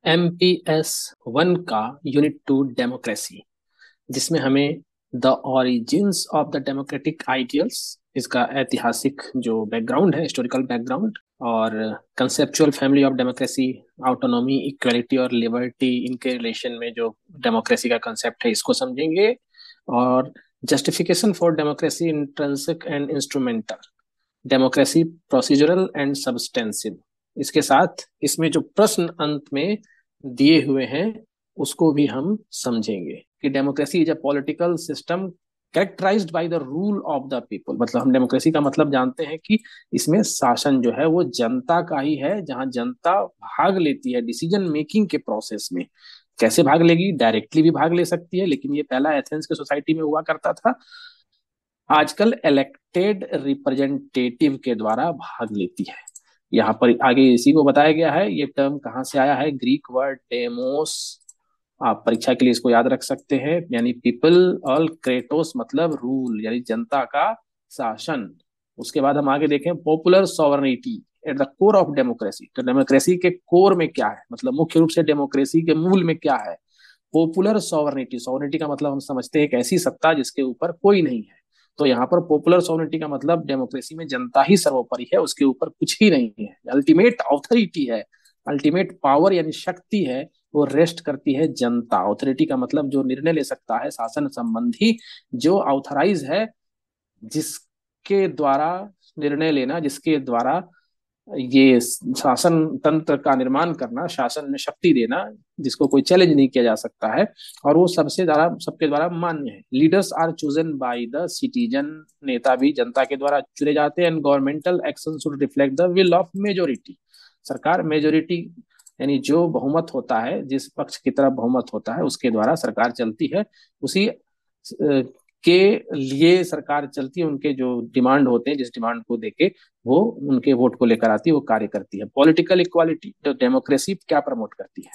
MPS 1 का unit 2 democracy, जिसमें हमें the origins of the democratic ideals, इसका ऐतिहासिक जो बैकग्राउंड है, हिस्टोरिकल बैकग्राउंड, और conceptual family of democracy, autonomy, equality और लिबर्टी, इनके रिलेशन में जो डेमोक्रेसी का कंसेप्ट है इसको समझेंगे। और justification for democracy, intrinsic and instrumental, democracy procedural and substantive. इसके साथ इसमें जो प्रश्न अंत में दिए हुए हैं उसको भी हम समझेंगे कि democracy is a political system characterised by the rule of the people. मतलब हम डेमोक्रेसी का मतलब जानते हैं कि इसमें शासन जो है वो जनता का ही है, जहां जनता भाग लेती है डिसीजन मेकिंग के प्रोसेस में। कैसे भाग लेगी? डायरेक्टली भी भाग ले सकती है, लेकिन ये पहला एथेंस के सोसाइटी में हुआ करता था। आजकल इलेक्टेड रिप्रेजेंटेटिव के द्वारा भाग लेती है। यहाँ पर आगे इसी को बताया गया है। ये टर्म कहाँ से आया है? Greek word demos. आप परीक्षा के लिए इसको याद रख सकते हैं, यानी पीपल, और क्रेटोस मतलब रूल, यानी जनता का शासन। उसके बाद हम आगे देखें popular sovereignty at the core of democracy. तो डेमोक्रेसी के कोर में क्या है, मतलब मुख्य रूप से डेमोक्रेसी के मूल में क्या है? Popular sovereignty. सॉवरेनिटी का मतलब हम समझते हैं एक ऐसी सत्ता जिसके ऊपर कोई नहीं है। तो यहाँ पर पॉपुलर सॉवरेनिटी का मतलब डेमोक्रेसी में जनता ही सर्वोपरि है, उसके ऊपर कुछ ही नहीं है। अल्टीमेट ऑथोरिटी है, अल्टीमेट पावर यानी शक्ति है, वो रेस्ट करती है जनता। ऑथोरिटी का मतलब जो निर्णय ले सकता है शासन संबंधी, जो ऑथराइज है, जिसके द्वारा निर्णय लेना, जिसके द्वारा ये शासन तंत्र का निर्माण करना, शासन में शक्ति देना, जिसको कोई चैलेंज नहीं किया जा सकता है, और वो सबसे ज्यादा सबके द्वारा मान्य है। Leaders are chosen by the citizen. नेता भी जनता के द्वारा चुने जाते हैं। And governmental action should reflect the will of majority. सरकार मेजोरिटी यानी जो बहुमत होता है, जिस पक्ष की तरफ बहुमत होता है उसके द्वारा सरकार चलती है। उसी के लिए सरकार चलती है। उनके जो डिमांड होते हैं, जिस डिमांड को देके वो उनके वोट को लेकर आती है, वो कार्य करती है। पॉलिटिकल इक्वालिटी, तो डेमोक्रेसी क्या प्रमोट करती है?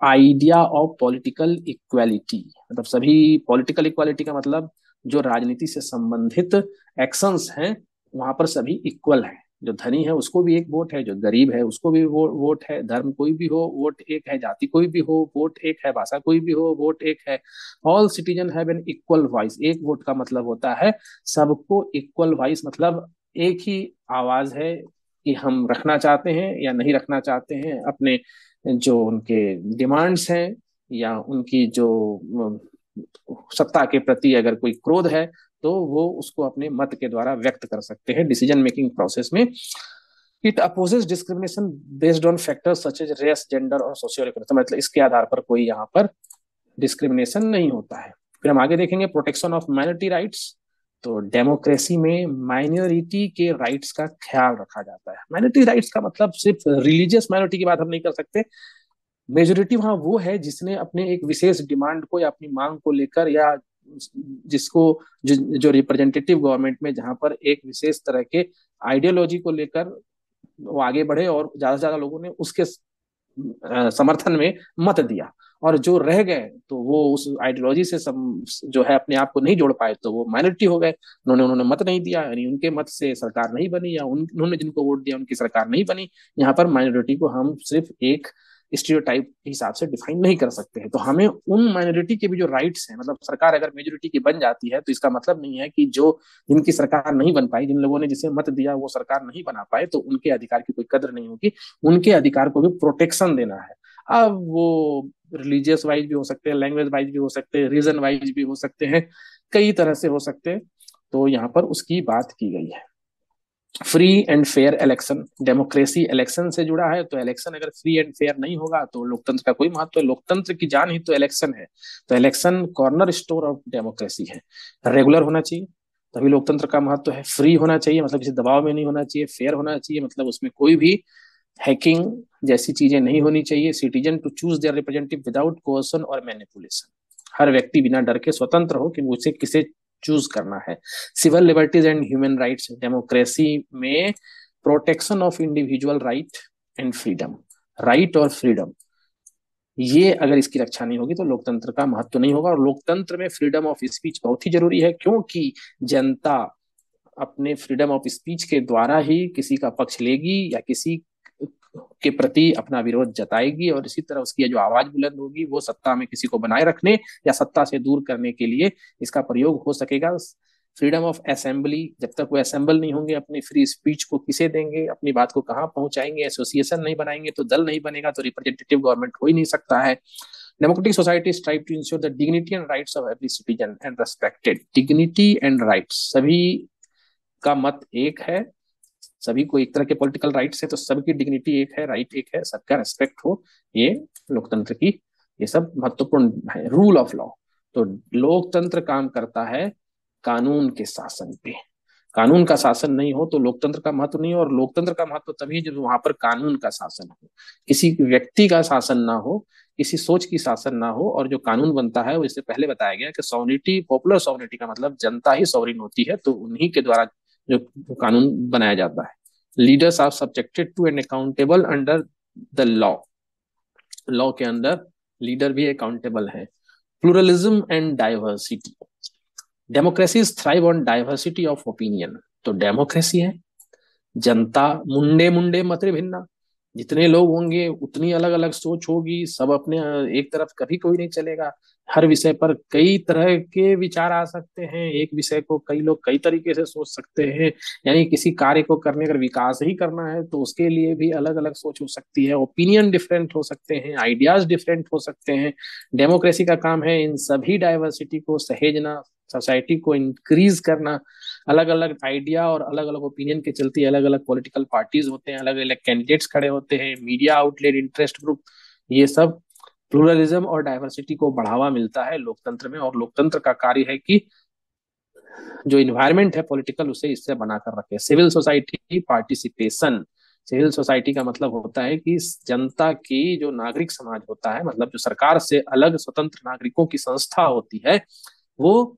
आइडिया ऑफ पॉलिटिकल इक्वालिटी, मतलब सभी पॉलिटिकल इक्वालिटी का मतलब जो राजनीति से संबंधित एक्शंस हैं वहां पर सभी इक्वल हैं। जो धनी है उसको भी एक वोट है, जो गरीब है उसको भी वोट है, धर्म कोई भी हो वोट एक है, जाति कोई भी हो वोट एक है, भाषा कोई भी हो वोट एक है। All citizen have an equal voice. एक वोट का मतलब होता है सबको इक्वल वॉइस, मतलब एक ही आवाज है कि हम रखना चाहते हैं या नहीं रखना चाहते हैं। अपने जो उनके डिमांड्स हैं या उनकी जो सत्ता के प्रति अगर कोई क्रोध है तो वो उसको अपने मत के द्वारा व्यक्त कर सकते हैं डिसीजन मेकिंग प्रोसेस में। It opposes discrimination based on factors such as race, gender और सोशियो इकोनॉमिक। मतलब इसके आधार पर कोई यहाँ पर डिस्क्रिमिनेशन नहीं होता है। फिर हम आगे देखेंगे प्रोटेक्शन ऑफ माइनॉरिटी राइट्स। तो डेमोक्रेसी में माइनॉरिटी के राइट्स का ख्याल रखा जाता है। माइनॉरिटी राइट्स का मतलब सिर्फ रिलीजियस माइनॉरिटी की बात हम नहीं कर सकते। मेजोरिटी वहां वो है जिसने अपने एक विशेष डिमांड को या अपनी मांग को लेकर, या जिसको जो रिप्रेजेंटेटिव गवर्नमेंट में जहां पर एक विशेष तरह के आइडियोलॉजी को लेकर वो आगे बढ़े और ज्यादा से ज्यादा लोगों ने उसके समर्थन में मत दिया, और जो रह गए तो वो उस आइडियोलॉजी से जो है अपने आप को नहीं जोड़ पाए तो वो माइनॉरिटी हो गए। उन्होंने मत नहीं दिया, यानी उनके मत से सरकार नहीं बनी, या उन्होंने जिनको वोट दिया उनकी सरकार नहीं बनी। यहाँ पर माइनॉरिटी को हम सिर्फ एक स्टीरियोटाइप के हिसाब से डिफाइन नहीं कर सकते हैं। तो हमें उन माइनॉरिटी के भी जो राइट्स हैं, मतलब सरकार अगर मेजोरिटी की बन जाती है तो इसका मतलब नहीं है कि जो जिनकी सरकार नहीं बन पाई, जिन लोगों ने जिसे मत दिया वो सरकार नहीं बना पाए, तो उनके अधिकार की कोई कदर नहीं होगी। उनके अधिकार को भी प्रोटेक्शन देना है। अब वो रिलीजियस वाइज भी हो सकते हैं, लैंग्वेज वाइज भी हो सकते हैं, रीजन वाइज भी हो सकते हैं, कई तरह से हो सकते हैं। तो यहाँ पर उसकी बात की गई है। Free and fair election. Democracy election से जुड़ा है, तो इलेक्शन अगर फ्री एंड फेयर नहीं होगा तो लोकतंत्र का कोई महत्व है। लोकतंत्र की जान ही तो इलेक्शन है। तो election corner store of democracy है। रेगुलर होना चाहिए तभी लोकतंत्र का महत्व है। फ्री होना चाहिए मतलब किसी दबाव में नहीं होना चाहिए। फेयर होना चाहिए मतलब उसमें कोई भी हैकिंग जैसी चीजें नहीं होनी चाहिए। Citizen to choose their representative without coercion और मैनिपुलेशन। हर व्यक्ति बिना डर के स्वतंत्र हो कि मुझे किसे चूज करना है। Civil liberties and human rights. Democracy में protection of individual right and freedom. Right और फ्रीडम, ये अगर इसकी रक्षा नहीं होगी तो लोकतंत्र का महत्व नहीं होगा। और लोकतंत्र में फ्रीडम ऑफ स्पीच बहुत ही जरूरी है, क्योंकि जनता अपने फ्रीडम ऑफ स्पीच के द्वारा ही किसी का पक्ष लेगी या किसी के प्रति अपना विरोध जताएगी, और इसी तरह उसकी जो आवाज बुलंद होगी वो सत्ता में किसी को बनाए रखने या सत्ता से दूर करने के लिए इसका प्रयोग हो सकेगा। फ्रीडम ऑफ असेंबली, जब तक वो असेंबल नहीं होंगे, अपनी फ्री स्पीच को किसे देंगे, अपनी बात को कहाँ पहुंचाएंगे, एसोसिएशन नहीं बनाएंगे तो दल नहीं बनेगा, तो रिप्रेजेंटेटिव गवर्नमेंट हो ही नहीं सकता है। Democratic society strive to ensure the dignity and rights of every citizen and respected. Dignity and rights, सभी का मत एक है, सभी को एक तरह के पॉलिटिकल राइट्स है, तो सबकी डिग्निटी एक है, राइट एक है, सबका रेस्पेक्ट हो, ये लोकतंत्र की ये सब महत्वपूर्ण है। रूल ऑफ लॉ, तो लोकतंत्र काम करता है कानून के शासन पे। कानून का शासन नहीं हो तो लोकतंत्र का महत्व नहीं हो, और लोकतंत्र का महत्व तभी जब वहां पर कानून का शासन हो, किसी व्यक्ति का शासन ना हो, किसी सोच की शासन ना हो। और जो कानून बनता है वो इससे पहले बताया गया कि सॉवरिटी, पॉपुलर सॉवरिटी का मतलब जनता ही सॉवरिन होती है, तो उन्हीं के द्वारा जो कानून बनाया जाता है। Leaders are subjected to and accountable under the law, law के अंदर लीडर भी अकाउंटेबल है। Pluralism and diversity, democracies thrive on diversity of opinion. तो डेमोक्रेसी है, जनता मुंडे मुंडे मते भिन्ना, जितने लोग होंगे उतनी अलग अलग सोच होगी, सब अपने एक तरफ कभी कोई नहीं चलेगा। हर विषय पर कई तरह के विचार आ सकते हैं, एक विषय को कई लोग कई तरीके से सोच सकते हैं। यानी किसी कार्य को करने अगर विकास ही करना है तो उसके लिए भी अलग अलग सोच हो सकती है, ओपिनियन डिफरेंट हो सकते हैं, आइडियाज डिफरेंट हो सकते हैं। डेमोक्रेसी का काम है इन सभी डाइवर्सिटी को सहेजना, सोसाइटी को इंक्रीज करना। अलग अलग आइडिया और अलग अलग ओपिनियन के चलते अलग अलग पॉलिटिकल पार्टीज होते हैं, अलग अलग कैंडिडेट्स खड़े होते हैं, मीडिया आउटलेट, इंटरेस्ट ग्रुप, ये सब प्लूरलिज्म और डाइवर्सिटी को बढ़ावा मिलता है लोकतंत्र में। और लोकतंत्र का कार्य है कि जो इन्वायरमेंट है पॉलिटिकल उसे इससे बनाकर रखे। Civil society participation, civil society का मतलब होता है कि जनता की जो नागरिक समाज होता है, मतलब जो सरकार से अलग स्वतंत्र नागरिकों की संस्था होती है, वो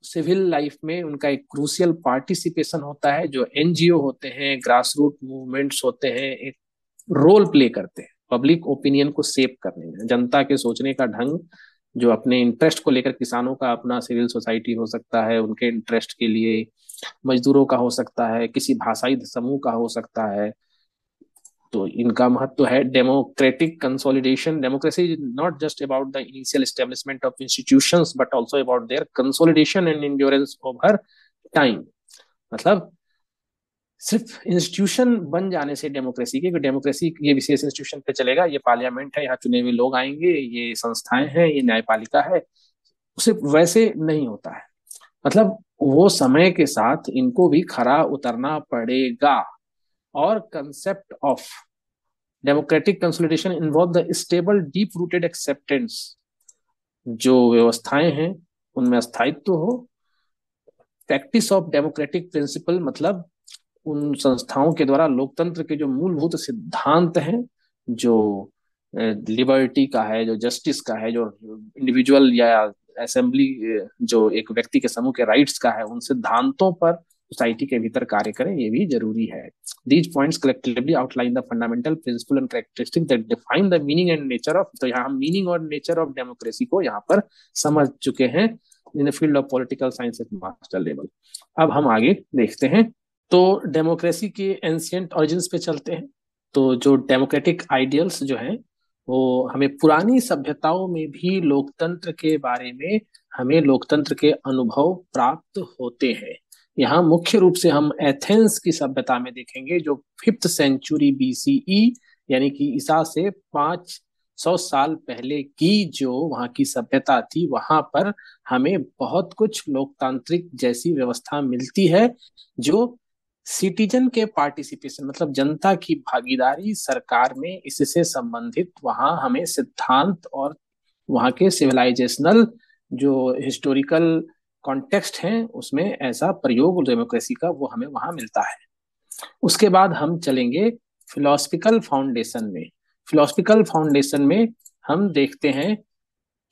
सिविल लाइफ में उनका एक क्रूशियल पार्टिसिपेशन होता है। जो एनजीओ होते हैं, ग्रास रूट मूवमेंट्स होते हैं, एक रोल प्ले करते हैं पब्लिक ओपिनियन को शेप करने में। जनता के सोचने का ढंग, जो अपने इंटरेस्ट को लेकर, किसानों का अपना सिविल सोसाइटी हो सकता है उनके इंटरेस्ट के लिए, मजदूरों का हो सकता है, किसी भाषाई समूह का हो सकता है। तो इनका महत्व है democratic consolidation. Democracy is not just about the initial establishment of institutions but also about their consolidation and endurance over time. मतलब सिर्फ इंस्टीट्यूशन बन जाने से डेमोक्रेसी के, डेमोक्रेसी ये विशेष इंस्टीट्यूशन पे चलेगा, ये पार्लियामेंट है, यहाँ चुने हुए लोग आएंगे, ये संस्थाएं हैं, ये न्यायपालिका है, सिर्फ वैसे नहीं होता है। मतलब वो समय के साथ इनको भी खरा उतरना पड़ेगा। और concept of democratic consolidation involve the stable deep rooted acceptance, जो व्यवस्थाएं हैं उनमें स्थायित्व हो। प्रैक्टिस ऑफ डेमोक्रेटिक प्रिंसिपल, मतलब उन संस्थाओं के द्वारा लोकतंत्र के जो मूलभूत सिद्धांत हैं, जो लिबर्टी का है, जो जस्टिस का है, जो इंडिविजुअल या असेंबली, जो एक व्यक्ति के समूह के राइट्स का है, उन सिद्धांतों पर सोसाइटी के भीतर कार्य करें, ये भी जरूरी है। These points collectively outline the fundamental principle and characteristic that define the meaning and nature of, तो यहाँ हम मीनिंग और नेचर ऑफ डेमोक्रेसी को यहाँ पर समझ चुके हैं in the field of political science at master level. अब हम आगे देखते हैं। तो डेमोक्रेसी के एंशियंट ओरिजिन्स पे चलते हैं। तो जो डेमोक्रेटिक आइडियल्स जो हैं वो हमें पुरानी सभ्यताओं में भी लोकतंत्र के बारे में, हमें लोकतंत्र के अनुभव प्राप्त होते हैं। यहाँ मुख्य रूप से हम एथेंस की सभ्यता में देखेंगे, जो 5th सेंचुरी बीसीई, यानी कि ईसा से 500 साल पहले की जो वहाँ की सभ्यता थी, वहां पर हमें बहुत कुछ लोकतांत्रिक जैसी व्यवस्था मिलती है, जो सिटीजन के पार्टिसिपेशन, मतलब जनता की भागीदारी सरकार में, इससे संबंधित वहां हमें सिद्धांत और वहां के सिविलाइजेशनल जो हिस्टोरिकल कॉन्टेक्स्ट है उसमें ऐसा प्रयोग डेमोक्रेसी का वो हमें वहां मिलता है। उसके बाद हम चलेंगे फिलोसफिकल फाउंडेशन में। फिलोसफिकल फाउंडेशन में हम देखते हैं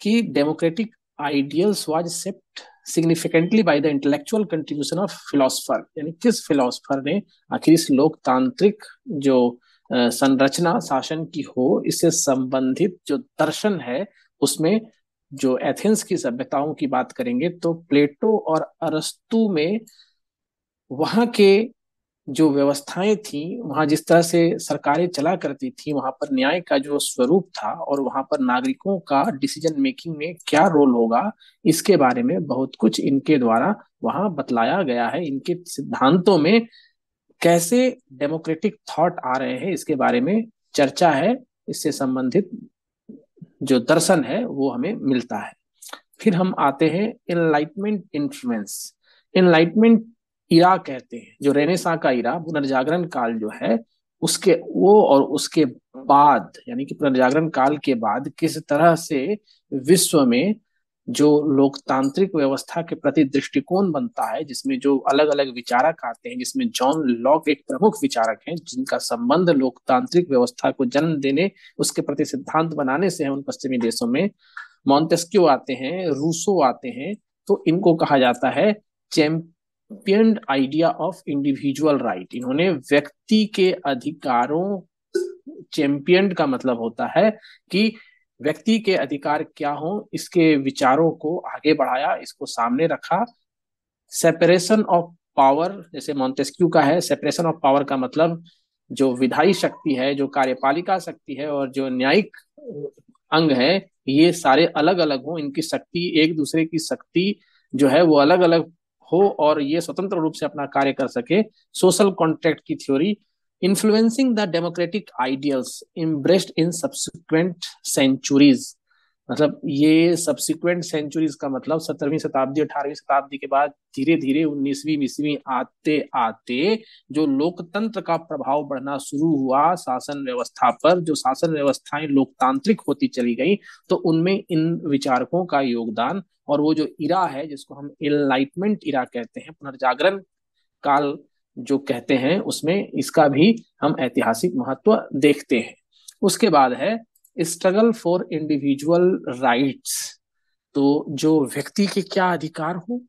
कि democratic ideals was shaped significantly by the intellectual contribution of philosopher, यानी किस फिलोसफर ने आखिर इस लोकतांत्रिक जो संरचना शासन की हो, इससे संबंधित जो दर्शन है उसमें, जो एथेंस की सभ्यताओं की बात करेंगे तो प्लेटो और अरस्तु में वहां के जो व्यवस्थाएं थी वहां, जिस तरह से सरकारें चला करती थी, वहां पर न्याय का जो स्वरूप था और वहां पर नागरिकों का डिसीजन मेकिंग में क्या रोल होगा, इसके बारे में बहुत कुछ इनके द्वारा वहां बतलाया गया है। इनके सिद्धांतों में कैसे डेमोक्रेटिक थॉट आ रहे हैं इसके बारे में चर्चा है। इससे संबंधित जो दर्शन है वो हमें मिलता है। फिर हम आते हैं इनलाइटमेंट इन्फ्लुएंस। इनलाइटमेंट इरा कहते हैं, जो रेनेसा का इरा, पुनर्जागरण काल जो है, उसके वो और उसके बाद, यानी कि पुनर्जागरण काल के बाद किस तरह से विश्व में जो लोकतांत्रिक व्यवस्था के प्रति दृष्टिकोण बनता है, जिसमें जो अलग अलग विचारक आते हैं, जिसमें जॉन लॉक एक प्रमुख विचारक हैं जिनका संबंध लोकतांत्रिक व्यवस्था को जन्म देने, उसके प्रति सिद्धांत बनाने से है उन पश्चिमी देशों में। मॉन्टेस्क्यू आते हैं, रूसो आते हैं। तो इनको कहा जाता है champion idea of individual right. इन्होंने व्यक्ति के अधिकारों, चैंपियन का मतलब होता है कि व्यक्ति के अधिकार क्या हो, इसके विचारों को आगे बढ़ाया, इसको सामने रखा। सेपरेशन ऑफ पावर, जैसे मॉन्टेस्क्यू का है, सेपरेशन ऑफ पावर का मतलब जो विधायी शक्ति है, जो कार्यपालिका शक्ति है और जो न्यायिक अंग है, ये सारे अलग अलग हो, इनकी शक्ति, एक दूसरे की शक्ति जो है वो अलग अलग हो और ये स्वतंत्र रूप से अपना कार्य कर सके। सोशल कॉन्ट्रैक्ट की theory, influencing the democratic ideals embraced in subsequent centuries. मतलब ये सब्सिक्वेंट सेंचुरीज का मतलब 17वीं शताब्दी 18वीं शताब्दी के बाद धीरे धीरे 19वीं 20वीं आते आते जो लोकतंत्र का प्रभाव बढ़ना शुरू हुआ शासन व्यवस्था पर, जो शासन व्यवस्थाएं लोकतांत्रिक होती चली गई, तो उनमें इन विचारकों का योगदान, और वो जो इरा है जिसको हम एनलाइटमेंट इरा कहते हैं, पुनर्जागरण काल जो कहते हैं, उसमें इसका भी हम ऐतिहासिक महत्व देखते हैं। उसके बाद है स्ट्रगल फॉर इंडिविजुअल राइट्स। तो जो व्यक्ति के क्या अधिकार हो,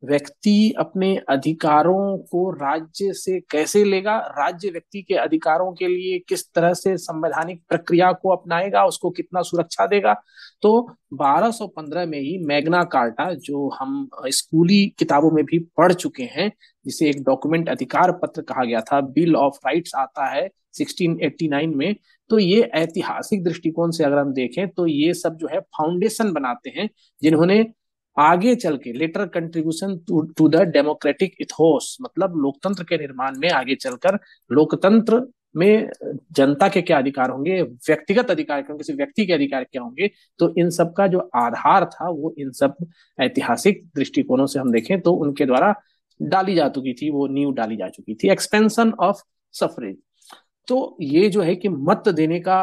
व्यक्ति अपने अधिकारों को राज्य से कैसे लेगा, राज्य व्यक्ति के अधिकारों के लिए किस तरह से संवैधानिक प्रक्रिया को अपनाएगा, उसको कितना सुरक्षा देगा। तो 1215 में ही मैग्ना कार्टा, जो हम स्कूली किताबों में भी पढ़ चुके हैं, जिसे एक डॉक्यूमेंट अधिकार पत्र कहा गया था, बिल ऑफ राइट्स आता है 1689 में। तो ये ऐतिहासिक दृष्टिकोण से अगर हम देखें तो ये सब जो है फाउंडेशन बनाते हैं, जिन्होंने आगे चल के later contribution to the democratic ethos, मतलब लोकतंत्र के निर्माण में आगे चलकर लोकतंत्र में जनता के क्या अधिकार होंगे, व्यक्तिगत अधिकार क्या, किसी व्यक्ति के अधिकार क्या होंगे। तो इन सब का जो आधार था वो इन सब ऐतिहासिक दृष्टिकोणों से हम देखें तो उनके द्वारा डाली जा चुकी थी, वो नींव डाली जा चुकी थी। एक्सपेंशन ऑफ सफरेज, तो ये जो है कि मत देने का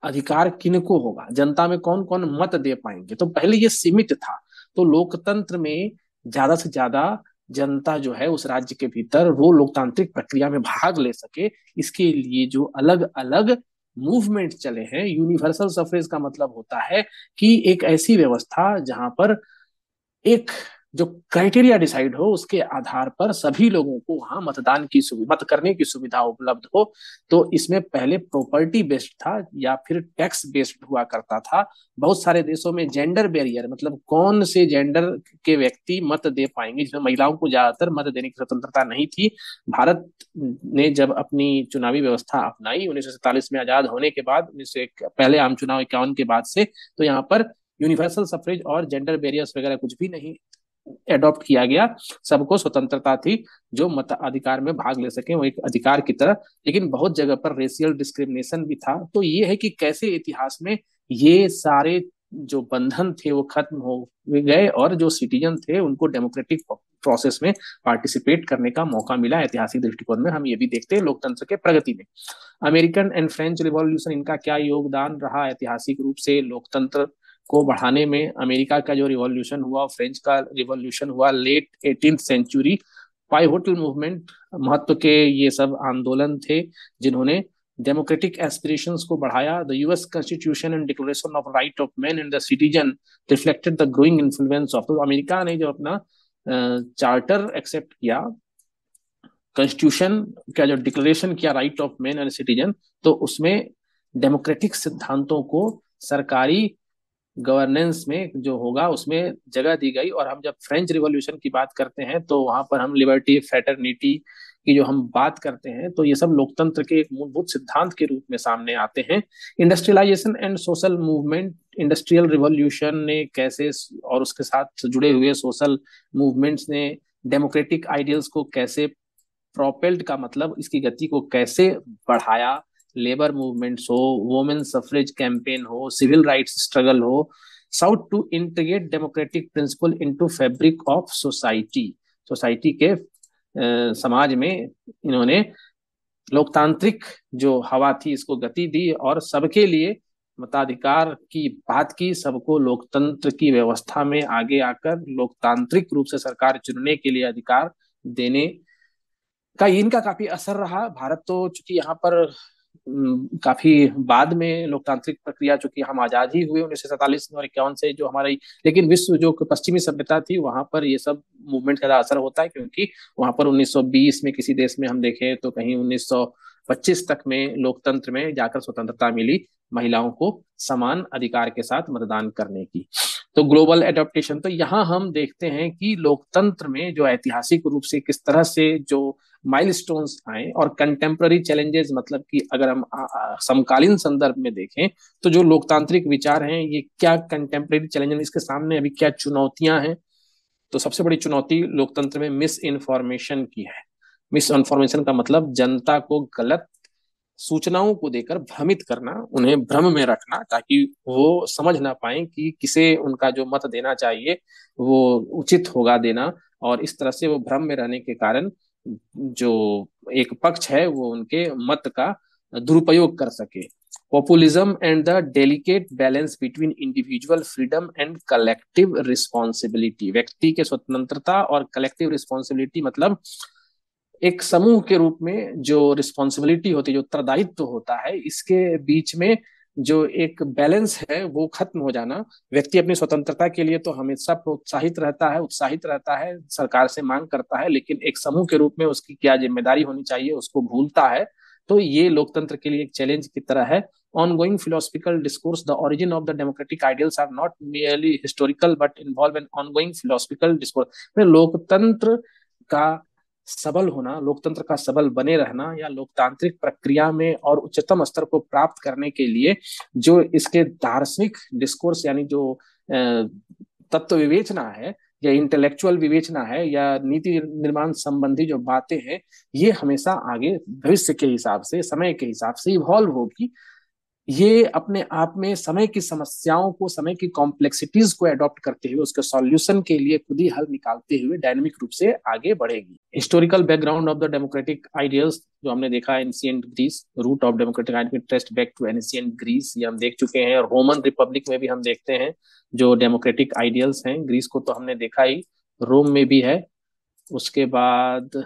अधिकार किनको होगा, जनता में कौन कौन मत दे पाएंगे। तो पहले ये सीमित था, तो लोकतंत्र में ज्यादा से ज्यादा जनता जो है उस राज्य के भीतर वो लोकतांत्रिक प्रक्रिया में भाग ले सके, इसके लिए जो अलग अलग मूवमेंट चले हैं। यूनिवर्सल सफरेज का मतलब होता है कि एक ऐसी व्यवस्था जहां पर एक जो क्राइटेरिया डिसाइड हो, उसके आधार पर सभी लोगों को वहां मतदान की सुविधा, मत करने की सुविधा उपलब्ध हो। तो इसमें पहले प्रॉपर्टी बेस्ड था या फिर टैक्स बेस्ड हुआ करता था। बहुत सारे देशों में जेंडर बैरियर, मतलब कौन से जेंडर के व्यक्ति मत दे पाएंगे, जिसमें महिलाओं को ज्यादातर मत देने की स्वतंत्रता नहीं थी। भारत ने जब अपनी चुनावी व्यवस्था अपनाई 1947 में आजाद होने के बाद, 19 पहले आम चुनाव 51 के बाद से, तो यहाँ पर यूनिवर्सल सफरेज और जेंडर बैरियर्स वगैरह कुछ भी नहीं एडॉप्ट किया गया। सबको स्वतंत्रता थी, जो मत अधिकार में भाग ले सके वो एक अधिकार की तरह। लेकिन बहुत जगह पर रेशियल डिस्क्रिमिनेशन भी था। तो ये है कि कैसे इतिहास में ये सारे जो बंधन थे वो खत्म हो गए और जो सिटीजन थे उनको डेमोक्रेटिक प्रोसेस में पार्टिसिपेट करने का मौका मिला। ऐतिहासिक दृष्टिकोण में हम ये भी देखते हैं लोकतंत्र के प्रगति में। अमेरिकन एंड फ्रेंच रिवॉल्यूशन, इनका क्या योगदान रहा ऐतिहासिक रूप से लोकतंत्र को बढ़ाने में। अमेरिका का जो रिवॉल्यूशन हुआ, फ्रेंच का रिवॉल्यूशन हुआ, late 18th century, pivotal movement महत्व के ये सब आंदोलन थे जिन्होंने डेमोक्रेटिक एस्पिरेशंस को बढ़ाया। The US constitution and declaration of right of man and the citizen reflected the growing influence of, तो अमेरिका ने जो अपना चार्टर एक्सेप्ट किया, कॉन्स्टिट्यूशन का जो डिक्लेरेशन किया right of man and citizen, तो उसमें डेमोक्रेटिक सिद्धांतों को सरकारी गवर्नेंस में जो होगा उसमें जगह दी गई। और हम जब फ्रेंच रिवॉल्यूशन की बात करते हैं तो वहां पर हम लिबर्टी, फ्रेटर्निटी की जो हम बात करते हैं तो ये सब लोकतंत्र के एक मूलभूत सिद्धांत के रूप में सामने आते हैं। Industrialisation and social movement, industrial revolution ने कैसे और उसके साथ जुड़े हुए सोशल मूवमेंट्स ने डेमोक्रेटिक आइडियल्स को कैसे प्रोपेल्ड, का मतलब इसकी गति को कैसे बढ़ाया। लेबर मूवमेंट्स हो, वुमेन सफरेज कैंपेन हो, सिविल राइट्स स्ट्रगल हो, sought to integrate democratic principle into fabric of society. Society के समाज में इन्होंने लोकतांत्रिक जो हवा थी इसको गति दी और सबके लिए मताधिकार की बात की, सबको लोकतंत्र की व्यवस्था में आगे आकर लोकतांत्रिक रूप से सरकार चुनने के लिए अधिकार देने का इनका काफी असर रहा। भारत तो चूंकि यहाँ पर काफी बाद में लोकतांत्रिक प्रक्रिया, चूंकि हम आजाद ही हुए 1947 में और 51 से जो हमारी, लेकिन विश्व जो पश्चिमी सभ्यता थी वहां पर ये सब मूवमेंट का असर होता है, क्योंकि वहां पर 1920 में किसी देश में हम देखें तो कहीं 1925 तक में लोकतंत्र में जाकर स्वतंत्रता मिली महिलाओं को समान अधिकार के साथ मतदान करने की। तो ग्लोबल एडॉप्टेशन, तो यहाँ हम देखते हैं कि लोकतंत्र में जो ऐतिहासिक रूप से किस तरह से जो माइलस्टोन्स आए और कंटेम्प्ररी चैलेंजेस, मतलब कि अगर हम समकालीन संदर्भ में देखें तो जो लोकतांत्रिक विचार हैं ये क्या कंटेम्प्ररी चैलेंजेस, इसके सामने अभी क्या चुनौतियां हैं। तो सबसे बड़ी चुनौती लोकतंत्र में मिस इन्फॉर्मेशन की है। मिस इन्फॉर्मेशन का मतलब जनता को गलत सूचनाओं को देकर भ्रमित करना, उन्हें भ्रम में रखना ताकि वो समझ ना पाए कि किसे उनका जो मत देना चाहिए वो उचित होगा देना, और इस तरह से वो भ्रम में रहने के कारण जो एक पक्ष है वो उनके मत का दुरुपयोग कर सके। Populism and the delicate balance between individual freedom and collective responsibility, व्यक्ति के स्वतंत्रता और कलेक्टिव रिस्पॉन्सिबिलिटी, मतलब एक समूह के रूप में जो रिस्पॉन्सिबिलिटी होती है, जो उत्तरदायित्व होता है, इसके बीच में जो एक बैलेंस है वो खत्म हो जाना। व्यक्ति अपनी स्वतंत्रता के लिए तो हमेशा प्रोत्साहित रहता है, उत्साहित रहता है, सरकार से मांग करता है, लेकिन एक समूह के रूप में उसकी क्या जिम्मेदारी होनी चाहिए उसको भूलता है। तो ये लोकतंत्र के लिए एक चैलेंज की तरह है। ongoing philosophical discourse, the origin of the democratic ideals are not merely historical but involve an ongoing philosophical discourse। लोकतंत्र का सबल होना, लोकतंत्र का सबल बने रहना या लोकतांत्रिक प्रक्रिया में और उच्चतम स्तर को प्राप्त करने के लिए जो इसके दार्शनिक डिस्कोर्स, यानी जो तत्व विवेचना है या इंटेलेक्चुअल विवेचना है या नीति निर्माण संबंधी जो बातें हैं, ये हमेशा आगे भविष्य के हिसाब से, समय के हिसाब से इवॉल्व होगी। ये अपने आप में समय की समस्याओं को, समय की कॉम्प्लेक्सिटीज को अडॉप्ट करते हुए उसके सॉल्यूशन के लिए खुद ही हल निकालते हुए डायनेमिक रूप से आगे बढ़ेगी। Historical background of the democratic ideals जो हमने देखा, ancient Greece, root of democratic ideal traced back to ancient Greece, ये हम देख चुके हैं। और रोमन रिपब्लिक में भी हम देखते हैं जो डेमोक्रेटिक आइडियल्स हैं। ग्रीस को तो हमने देखा ही, रोम में भी है। उसके बाद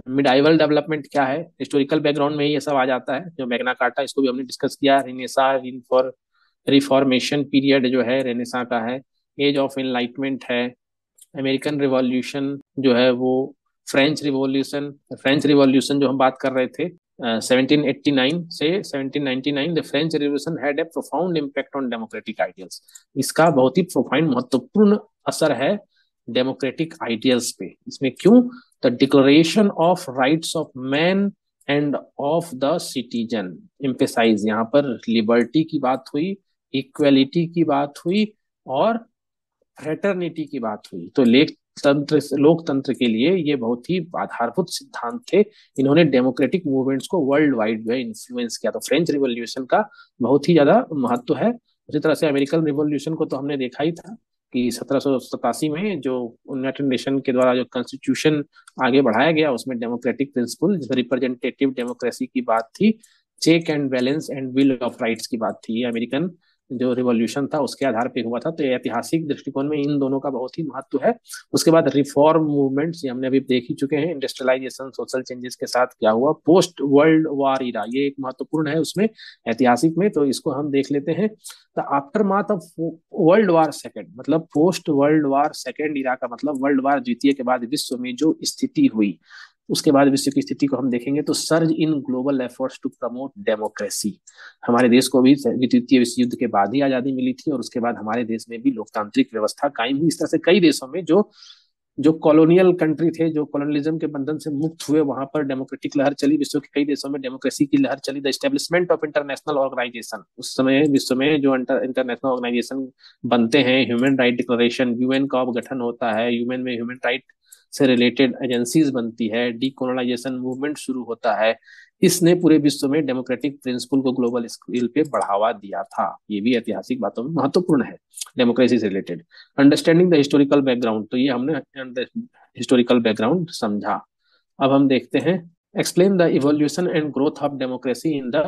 मिडाइवल डेवलपमेंट क्या है, हिस्टोरिकल बैकग्राउंड में ये सब आ जाता है। जो मैग्ना कार्टा, इसको भी हमने डिस्कस किया। रेनेसा, रिफॉर्मेशन पीरियड जो है रेनेसा का है। एज ऑफ एनलाइटमेंट है। अमेरिकन रिवॉल्यूशन जो है वो फ्रेंच रिवॉल्यूशन, फ्रेंच रिवॉल्यूशन जो हम बात कर रहे थे 1789 से 1799, the French revolution had a profound impact on democratic ideals. इसका बहुत ही प्रोफाउंड, महत्वपूर्ण असर है डेमोक्रेटिक आइडियल्स पे। इसमें क्यों? The declaration of rights of man and of the citizen emphasise, यहाँ पर लिबर्टी की बात हुई, इक्वेलिटी की बात हुई और फ्रेटर्निटी की बात हुई। तो लोकतंत्र के लिए ये बहुत ही आधारभूत सिद्धांत थे। इन्होंने डेमोक्रेटिक मूवमेंट्स को वर्ल्ड वाइड जो है इन्फ्लुएंस किया। तो फ्रेंच रिवॉल्यूशन का बहुत ही ज्यादा महत्व है। उसी तरह से अमेरिकन रिवॉल्यूशन को तो हमने देखा ही था कि 1787 में जो यूनाइटेड नेशन के द्वारा जो कॉन्स्टिट्यूशन आगे बढ़ाया गया उसमें डेमोक्रेटिक प्रिंसिपल, जिसमें रिप्रेजेंटेटिव डेमोक्रेसी की बात थी, check and balance and bill of rights की बात थी। ये अमेरिकन जो रिवॉल्यूशन था उसके आधार पे हुआ था। तो ऐतिहासिक दृष्टिकोण में इन दोनों का बहुत ही महत्व है। उसके बाद रिफॉर्म मूवमेंट्स, ये हमने अभी देख ही चुके हैं। इंडस्ट्रियलाइजेशन, सोशल चेंजेस के साथ क्या हुआ, पोस्ट वर्ल्ड वॉर इरा, ये एक महत्वपूर्ण है उसमें ऐतिहासिक में, तो इसको हम देख लेते हैं। The after math of world war second, मतलब पोस्ट वर्ल्ड वॉर सेकेंड इरा का मतलब वर्ल्ड वॉर द्वितीय के बाद विश्व में जो स्थिति हुई, उसके बाद विश्व की स्थिति को हम देखेंगे तो surge in global efforts to promote democracy. हमारे देश को भी द्वितीय विश्व युद्ध के बाद ही आजादी मिली थी और उसके बाद हमारे देश में भी लोकतांत्रिक व्यवस्था कायम हुई। इस तरह से कई देशों में जो जो कॉलोनियल कंट्री थे, जो कॉलोनियलिज्म के बंधन से मुक्त हुए, वहां पर डेमोक्रेटिक लहर चली। विश्व के कई देशों में डेमोक्रेसी की लहर चली। The establishment of international organisation, उस समय विश्व में जो इंटरनेशनल ऑर्गेनाइजेशन बनते हैं, ह्यूमन राइट डिक्लेरेशन, यूएन का गठन होता है, यूएन में ह्यूमन राइट से रिलेटेड एजेंसीज बनती है, डीकोलोनाइजेशन मूवमेंट शुरू होता है। इसने पूरे विश्व में डेमोक्रेटिक प्रिंसिपल को ग्लोबल स्केल पे बढ़ावा दिया था। ये भी ऐतिहासिक बातों में महत्वपूर्ण है, डेमोक्रेसी से related. Understanding the historical background, तो ये हमने हिस्टोरिकल बैकग्राउंड समझा। अब हम देखते हैं explain the evolution and growth of democracy in the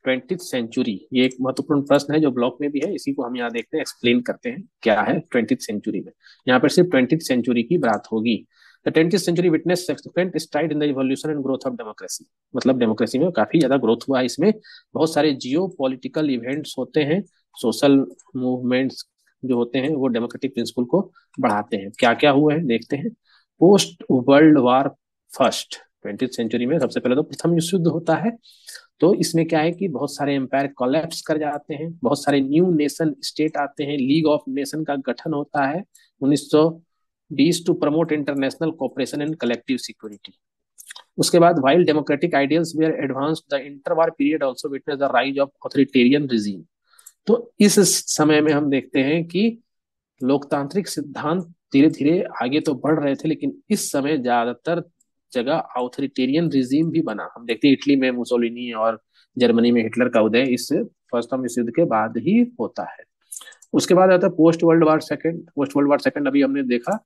20th century. ये एक महत्वपूर्ण प्रश्न है जो ब्लॉक में भी है, इसी को हम यहाँ देखते हैं, एक्सप्लेन करते हैं क्या है 20th सेंचुरी में। यहाँ पर सिर्फ 20th सेंचुरी की बात होगी। The 20th century witness subsequent stride in the evolution and growth of democracy, मतलब डेमोक्रेसी में काफी ज्यादा ग्रोथ हुआ है। इसमें बहुत सारे जियो पॉलिटिकल इवेंट्स होते हैं, सोशल मूवमेंट्स जो होते हैं वो डेमोक्रेटिक प्रिंसिपल को बढ़ाते हैं। क्या क्या हुआ है देखते हैं। Post world war first, 20th century में सबसे पहले तो प्रथम विश्व युद्ध होता है। तो इसमें क्या है कि बहुत सारे एम्पायर कोलैप्स कर जाते हैं, बहुत सारे न्यू नेशन स्टेट आते हैं, लीग ऑफ नेशन का गठन होता है 1920 to promote international cooperation and collective security. उसके बाद while democratic ideals were advanced, the interwar period also witness the rise of authoritarian regime. तो इस समय में हम देखते हैं कि लोकतांत्रिक सिद्धांत धीरे धीरे आगे तो बढ़ रहे थे, लेकिन इस समय ज्यादातर जगह ऑथोरिटेरियन रिजीम भी बना। हम देखते हैं इटली में मुसोलिनी और जर्मनी में हिटलर का उदय इस फर्स्ट विश्व युद्ध के बाद ही होता है। उसके बाद आता है पोस्ट वर्ल्ड वार सेकंड। पोस्ट वर्ल्ड वार सेकंड अभी हमने देखा,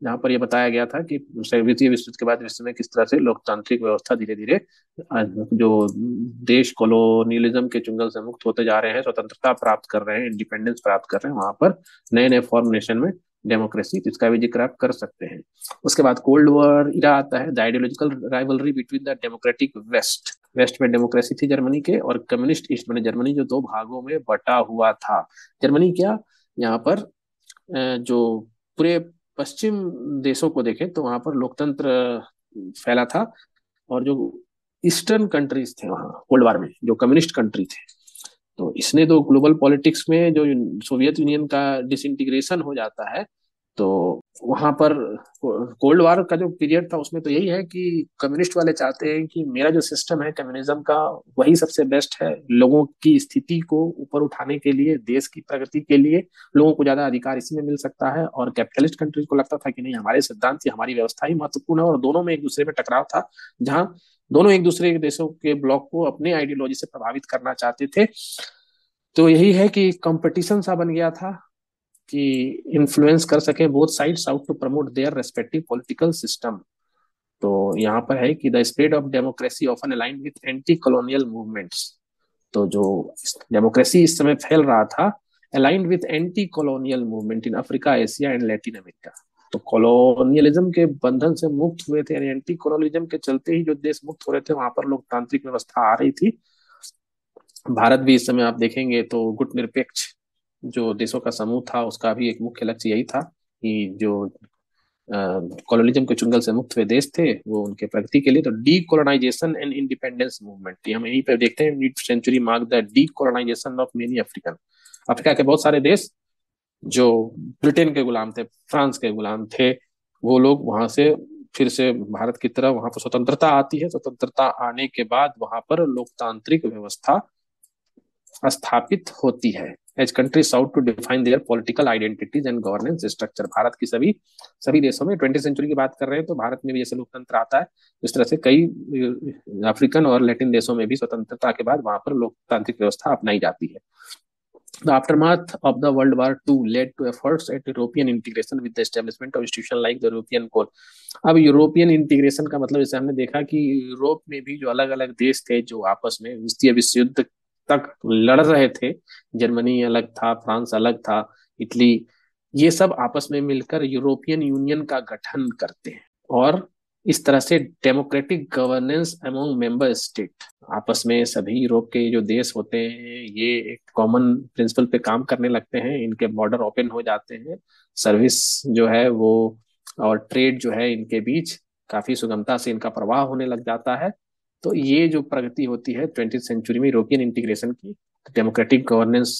जहां पर यह बताया गया था कि द्वितीय विश्व युद्ध के बाद विश्व में किस तरह से लोकतांत्रिक व्यवस्था धीरे धीरे जो देश कॉलोनियलिज्म के चुंगल से मुक्त होते जा रहे हैं, स्वतंत्रता प्राप्त कर रहे हैं, इंडिपेंडेंस प्राप्त कर रहे हैं, वहां पर नए नए फॉर्मेशन में डेमोक्रेसी, इसका भी जिक्र आप कर सकते हैं। उसके बाद कोल्ड वॉर इरा आता है, the ideological rivalry between the democratic west. West में डेमोक्रेसी थी जर्मनी के, और कम्युनिस्ट ईस्ट में, जर्मनी जो दो भागों में बटा हुआ था। जर्मनी क्या, यहाँ पर जो पूरे पश्चिम देशों को देखें तो वहां पर लोकतंत्र फैला था, और जो ईस्टर्न कंट्रीज थे वहाँ कोल्ड वार में जो कम्युनिस्ट कंट्री थे, तो इसने तो ग्लोबल पॉलिटिक्स में जो सोवियत यूनियन का डिसइंटीग्रेशन हो जाता है, तो वहां पर कोल्ड वार का जो पीरियड था उसमें तो यही है कि कम्युनिस्ट वाले चाहते हैं कि मेरा जो सिस्टम है कम्युनिज्म का वही सबसे बेस्ट है, लोगों की स्थिति को ऊपर उठाने के लिए, देश की प्रगति के लिए लोगों को ज्यादा अधिकार इसी में मिल सकता है। और कैपिटलिस्ट कंट्रीज को लगता था कि नहीं, हमारे सिद्धांत ही, हमारी व्यवस्था ही महत्वपूर्ण है। और दोनों में एक दूसरे में टकराव था, जहां दोनों एक दूसरे के देशों के ब्लॉक को अपने आइडियोलॉजी से प्रभावित करना चाहते थे। तो यही है कि कंपटीशन सा बन गया था कि इन्फ्लुएंस कर सके both sides out to promote their respective political system. तो यहाँ पर है कि the spread of democracy often aligned with anti colonial movements. तो जो डेमोक्रेसी इस समय फैल रहा था aligned with anti colonial movement in Africa, Asia and Latin America. तो कॉलोनियलिज्म के बंधन से मुक्त हुए थे, यानी एंटी कॉलोनियलिज्म के चलते ही जो देश मुक्त हो रहे थे, वहां पर लोकतांत्रिक व्यवस्था आ रही थी। भारत भी इस समय आप देखेंगे तो गुटनिरपेक्ष जो देशों का समूह था, उसका भी एक मुख्य लक्ष्य यही था कि जो कॉलोनिज्म के चुंगल से मुक्त हुए देश थे वो उनके प्रगति के लिए। तो decolonisation and independence movement, हम यहीं पे देखते हैं, mid century mark the decolonisation of many African. Africa के बहुत सारे देश जो ब्रिटेन के गुलाम थे, फ्रांस के गुलाम थे, वो लोग वहां से फिर से भारत की तरह, वहां पर स्वतंत्रता आती है। स्वतंत्रता आने के बाद वहां पर लोकतांत्रिक व्यवस्था स्थापित होती है। As country sought to define their political identities and governance structure. Bharat की सभी सभी देशों में 20th सेंचुरी की बात कर रहे हैं तो भारत में भी जैसे लोकतंत्र आता है, इस तरह से कई अफ्रीकन और लैटिन देशों में भी स्वतंत्रता के बाद वहां पर लोकतांत्रिक व्यवस्था अपनाई जाती है। The aftermath of the World War II led to efforts at European integration with the establishment of institutions like the European Core। अब यूरोपियन इंटीग्रेशन का मतलब जैसे हमने देखा कि यूरोप में भी जो अलग अलग देश थे जो आपस में द्वितीय विश्व युद्ध तक लड़ रहे थे, जर्मनी अलग था, फ्रांस अलग था, इटली, ये सब आपस में मिलकर यूरोपियन यूनियन का गठन करते हैं। और इस तरह से democratic governance among member state, आपस में सभी यूरोप के जो देश होते हैं ये एक कॉमन प्रिंसिपल पे काम करने लगते हैं, इनके बॉर्डर ओपन हो जाते हैं, सर्विस जो है वो और ट्रेड जो है इनके बीच काफी सुगमता से इनका प्रवाह होने लग जाता है। तो ये जो प्रगति होती है 20th सेंचुरी में यूरोपियन इंटीग्रेशन की, डेमोक्रेटिक गवर्नेंस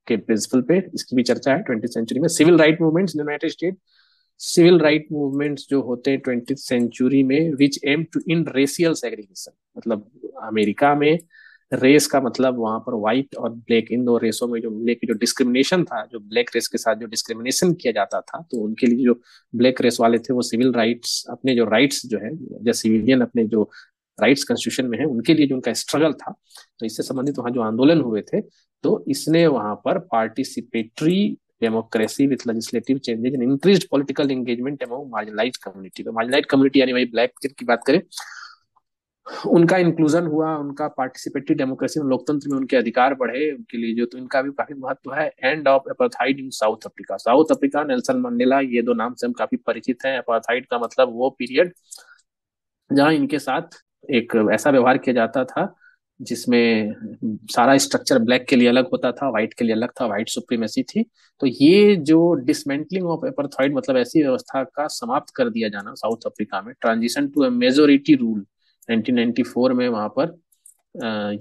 के प्रिंसिपल पे, इसकी भी चर्चा है 20th सेंचुरी में। Civil right movements in United States, civil right movements जो होते हैं 20th सेंचुरी में, which aim to end racial segregation, मतलब अमेरिका में रेस का मतलब वहां पर व्हाइट और ब्लैक, इन दो रेसों में जो ब्लैक जो डिस्क्रिमिनेशन था, जो ब्लैक रेस के साथ जो डिस्क्रिमिनेशन किया जाता था, तो उनके लिए जो ब्लैक रेस वाले थे वो सिविल राइट्स, अपने जो राइट्स जो है, जो सिविलियन अपने जो राइट्स कॉन्स्टिट्यूशन में है उनके लिए जो उनका स्ट्रगल था, तो इससे संबंधित वहां जो आंदोलन हुए थे, तो इसने वहां पर participatory democracy with legislative changes and increased political engagement among marginalised community, तो मार्जिनलाइज्ड कम्युनिटी यानी वही ब्लैक की बात करें, उनका इंक्लूजन हुआ, उनका पार्टिसिपेटरी डेमोक्रेसी में, लोकतंत्र में उनके अधिकार बढ़े उनके लिए, जो तो इनका भी काफी महत्व है। End of apartheid in south Africa, south Africa, Nelson Mandela, ये दो नाम से हम काफी परिचित हैं। अपार्थाइड का मतलब वो पीरियड जहां इनके साथ एक ऐसा व्यवहार किया जाता था जिसमें सारा स्ट्रक्चर ब्लैक के लिए अलग होता था, व्हाइट के लिए अलग था, व्हाइट सुप्रीमेसी थी। तो ये जो डिसमेंटलिंग ऑफ एपार्थाइड, मतलब ऐसी व्यवस्था का समाप्त कर दिया जाना साउथ अफ्रीका में, transition to a majority rule 1994 में, वहां पर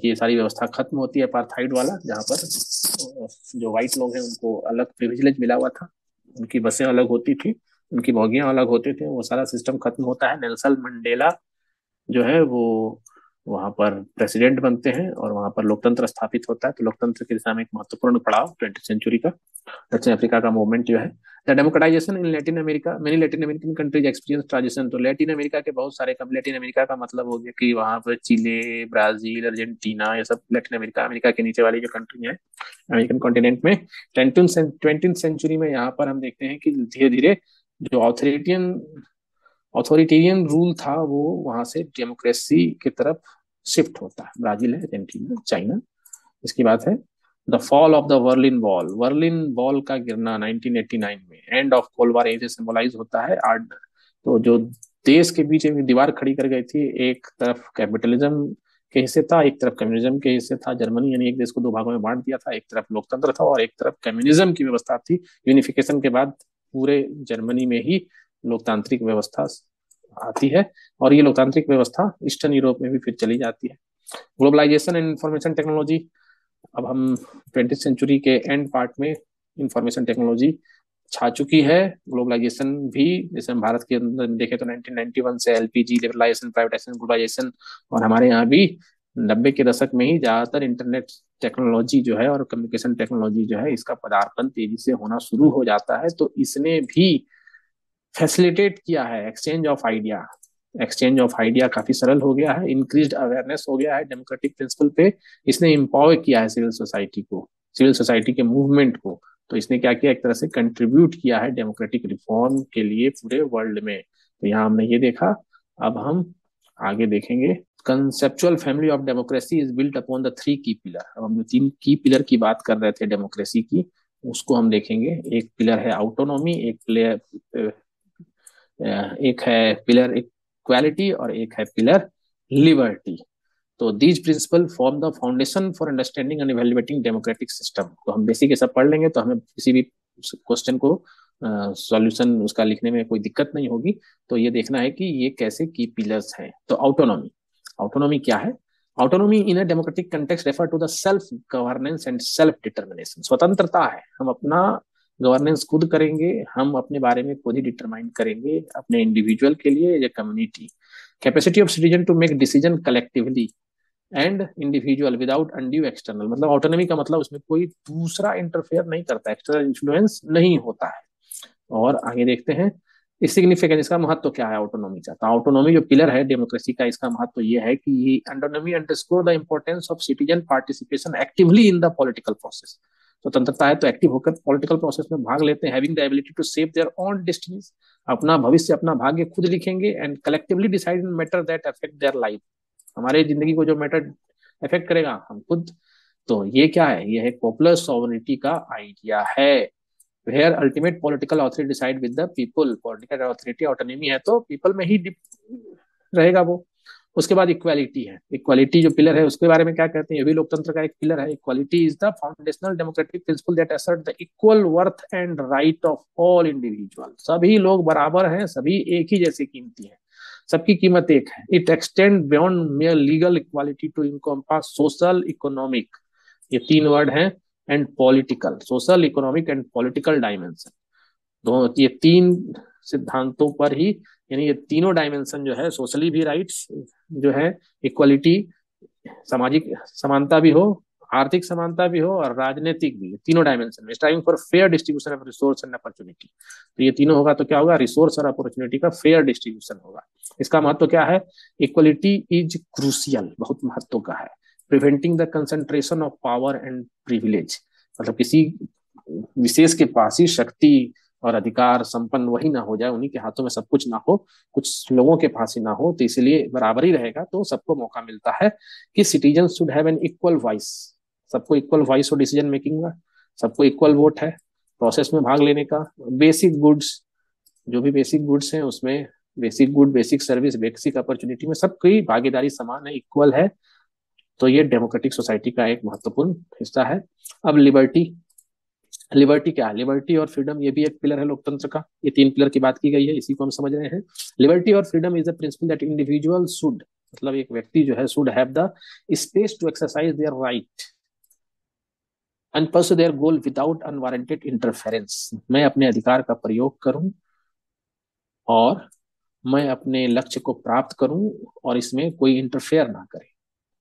ये सारी व्यवस्था खत्म होती है अपार्थाइड वाला, जहाँ पर जो व्हाइट लोग हैं उनको अलग प्रिविलेज मिला हुआ था, उनकी बसें अलग होती थी, उनकी बोगियां अलग होती थी, वो सारा सिस्टम खत्म होता है। नेल्सन मंडेला जो है वो वहां पर प्रेसिडेंट बनते हैं और वहां पर लोकतंत्र स्थापित होता है। तो लोकतंत्र की दिशा में एक महत्वपूर्ण पड़ाव 20th सेंचुरी का दक्षिण अफ्रीका का मूवमेंट जो है। The democratisation in Latin America, many Latin American countries experience transition, तो लैटिन अमेरिका के बहुत सारे, लैटिन अमेरिका का मतलब हो गया कि वहां पर चिले, ब्राजील, अर्जेंटीना, ये सब लैटिन अमेरिका, अमेरिका के नीचे वाली जो कंट्री है अमेरिकन कॉन्टिनेंट में। 20th सेंचुरी में यहाँ पर हम देखते हैं कि धीरे धीरे जो ऑथोरिटेरियन रूल था वो वहां से डेमोक्रेसी की तरफ शिफ्ट होता है। ब्राजील है, अर्जेंटीना, चाइना। इसकी बात है the fall of the Berlin wall, Berlin wall का गिरना 1989 में, एंड ऑफ कोल्ड वॉर से सिंबलाइज होता है आर्ड, तो जो देश के बीच एक दीवार खड़ी कर गई थी, एक तरफ कैपिटलिज्म के हिस्से था, एक तरफ कम्युनिज्म के हिस्से था, जर्मनी यानी एक देश को दो भागों में बांट दिया था, एक तरफ लोकतंत्र था और एक तरफ कम्युनिज्म की व्यवस्था थी। यूनिफिकेशन के बाद पूरे जर्मनी में ही लोकतांत्रिक व्यवस्था आती है और ये लोकतांत्रिक व्यवस्था ईस्टर्न यूरोप में भी फिर चली जाती है। ग्लोबलाइजेशन एंड इंफॉर्मेशन टेक्नोलॉजी, अब हम 20th सेंचुरी के एंड पार्ट में इंफॉर्मेशन टेक्नोलॉजी छा चुकी है। ग्लोबलाइजेशन भी, जैसे हम भारत के अंदर देखें तो 1991 से एलपीजी, लिबरलाइजेशन, प्राइवेटाइजेशन, ग्लोबलाइजेशन, और हमारे यहाँ भी 90 के दशक में ही ज्यादातर इंटरनेट टेक्नोलॉजी जो है और कम्युनिकेशन टेक्नोलॉजी जो है इसका पदार्पण तेजी से होना शुरू हो जाता है। तो इसने भी फैसिलिटेट किया है exchange of idea, exchange of idea काफी सरल हो गया है, इंक्रीज्ड अवेयरनेस हो गया है डेमोक्रेटिक प्रिंसिपल पे, इसने इम्पावर किया है सिविल सोसाइटी को, सिविल सोसाइटी के मूवमेंट को। तो इसने क्या किया, एक तरह से कंट्रीब्यूट किया है डेमोक्रेटिक रिफॉर्म के लिए पूरे वर्ल्ड में। तो यहाँ हमने ये देखा, अब हम आगे देखेंगे। Conceptual family of democracy is built upon the three की पिलर, अब हम जो तीन की पिलर की बात कर रहे थे डेमोक्रेसी की, उसको हम देखेंगे। एक पिलर है ऑटोनॉमी, एक पिलर, एक है पिलर इक्वालिटी और एक है पिलर लिबर्टी। तो these principle form the foundation for understanding and evaluating democratic system. तो हम बेसिक ये सब पढ़ लेंगे तो हमें किसी भी क्वेश्चन को सॉल्यूशन उसका लिखने में कोई दिक्कत नहीं होगी। तो ये देखना है कि ये कैसे की पिलर्स हैं। तो ऑटोनॉमी, ऑटोनॉमी क्या है? Autonomy in a democratic context refer to the self governance and self determination, स्वतंत्रता है, हम अपना गवर्नेंस खुद करेंगे, हम अपने बारे में खुद ही डिटरमाइन करेंगे, अपने इंडिविजुअल के लिए या community. Capacity of citizen to make decision collectively and individual without undue external, मतलब ऑटोनॉमी का मतलब उसमें कोई दूसरा इंटरफेयर नहीं करता, एक्सटर्नल इन्फ्लुएंस नहीं होता है। और आगे देखते हैं सिग्निफिकेंस, इसका महत्व क्या है ऑटोनॉमी का। तो ऑटोनॉमी जो पिलर है डेमोक्रेसी का, इसका महत्व ये है कि ये autonomy underscore the importance of citizen participation actively in the political process. स्वतंत्रता है तो एक्टिव होकर पॉलिटिकल प्रोसेस में भाग लेते हैं, having the ability to shape their own destinies, अपना भविष्य, अपना भाग्य खुद लिखेंगे, and collectively decide matter that affect their life, हमारे जिंदगी को जो मैटर अफेक्ट करेगा हम खुद। तो ये क्या है, ये है पॉपुलर सॉवरेनिटी का आइडिया है, where ultimate political authority decide with the people, political authority autonomy है तो पीपल में ही रहेगा वो। उसके बाद इक्वालिटी है, इक्वालिटी जो पिलर है उसके बारे में क्या कहते हैं, ये भी लोकतंत्र का एक पिलर है। Equality is the foundational democratic principal that assert the equal worth and right of all individual, सभी लोग बराबर हैं, सभी एक ही जैसे कीमती हैं, सबकी कीमत एक है। It extend beyond mere legal equality to encompass social economic, ये तीन वर्ड हैं, and political, social economic and political dimension, दो ये तीन सिद्धांतों पर ही, यानी ये तीनों डायमेंशन जो है, सोशली भी राइट्स जो है, इक्वालिटी, सामाजिक समानता भी हो, आर्थिक समानता भी हो, और राजनीतिक भी, तीनों डायमेंशन में striving for fair distribution of resource and opportunity. तो ये तीनों होगा तो क्या होगा, रिसोर्स और अपॉर्चुनिटी का फेयर डिस्ट्रीब्यूशन होगा। इसका महत्व क्या है, इक्वलिटी इज क्रूसियल, बहुत महत्व का है। Preventing the concentration of power and privilege, मतलब किसी विशेष के पास ही शक्ति और अधिकार संपन्न वही ना हो जाए, उन्हीं के हाथों में सब कुछ ना हो, कुछ लोगों के पास ही ना हो। तो इसलिए बराबरी रहेगा तो सबको मौका मिलता है कि citizen should have an equal voice, सबको इक्वल वॉइस हो डिसीजन मेकिंग का, सबको इक्वल वोट है प्रोसेस में भाग लेने का। बेसिक गुड्स, जो भी बेसिक गुड्स हैं उसमें, basic good, basic service, basic opportunity में सबकी भागीदारी समान है, इक्वल है। तो ये डेमोक्रेटिक सोसाइटी का एक महत्वपूर्ण हिस्सा है। अब लिबर्टी, लिबर्टी क्या है, लिबर्टी और फ्रीडम ये भी एक पिलर है लोकतंत्र का। ये तीन पिलर की बात की गई है, इसी को हम समझ रहे हैं। लिबर्टी और freedom is the principle that individual should, मतलब एक व्यक्ति जो है should have the space to exercise their right and pursue their goal without unwarranted interference. मैं अपने अधिकार का प्रयोग करूं और मैं अपने लक्ष्य को प्राप्त करूं, और इसमें कोई इंटरफेयर ना करे,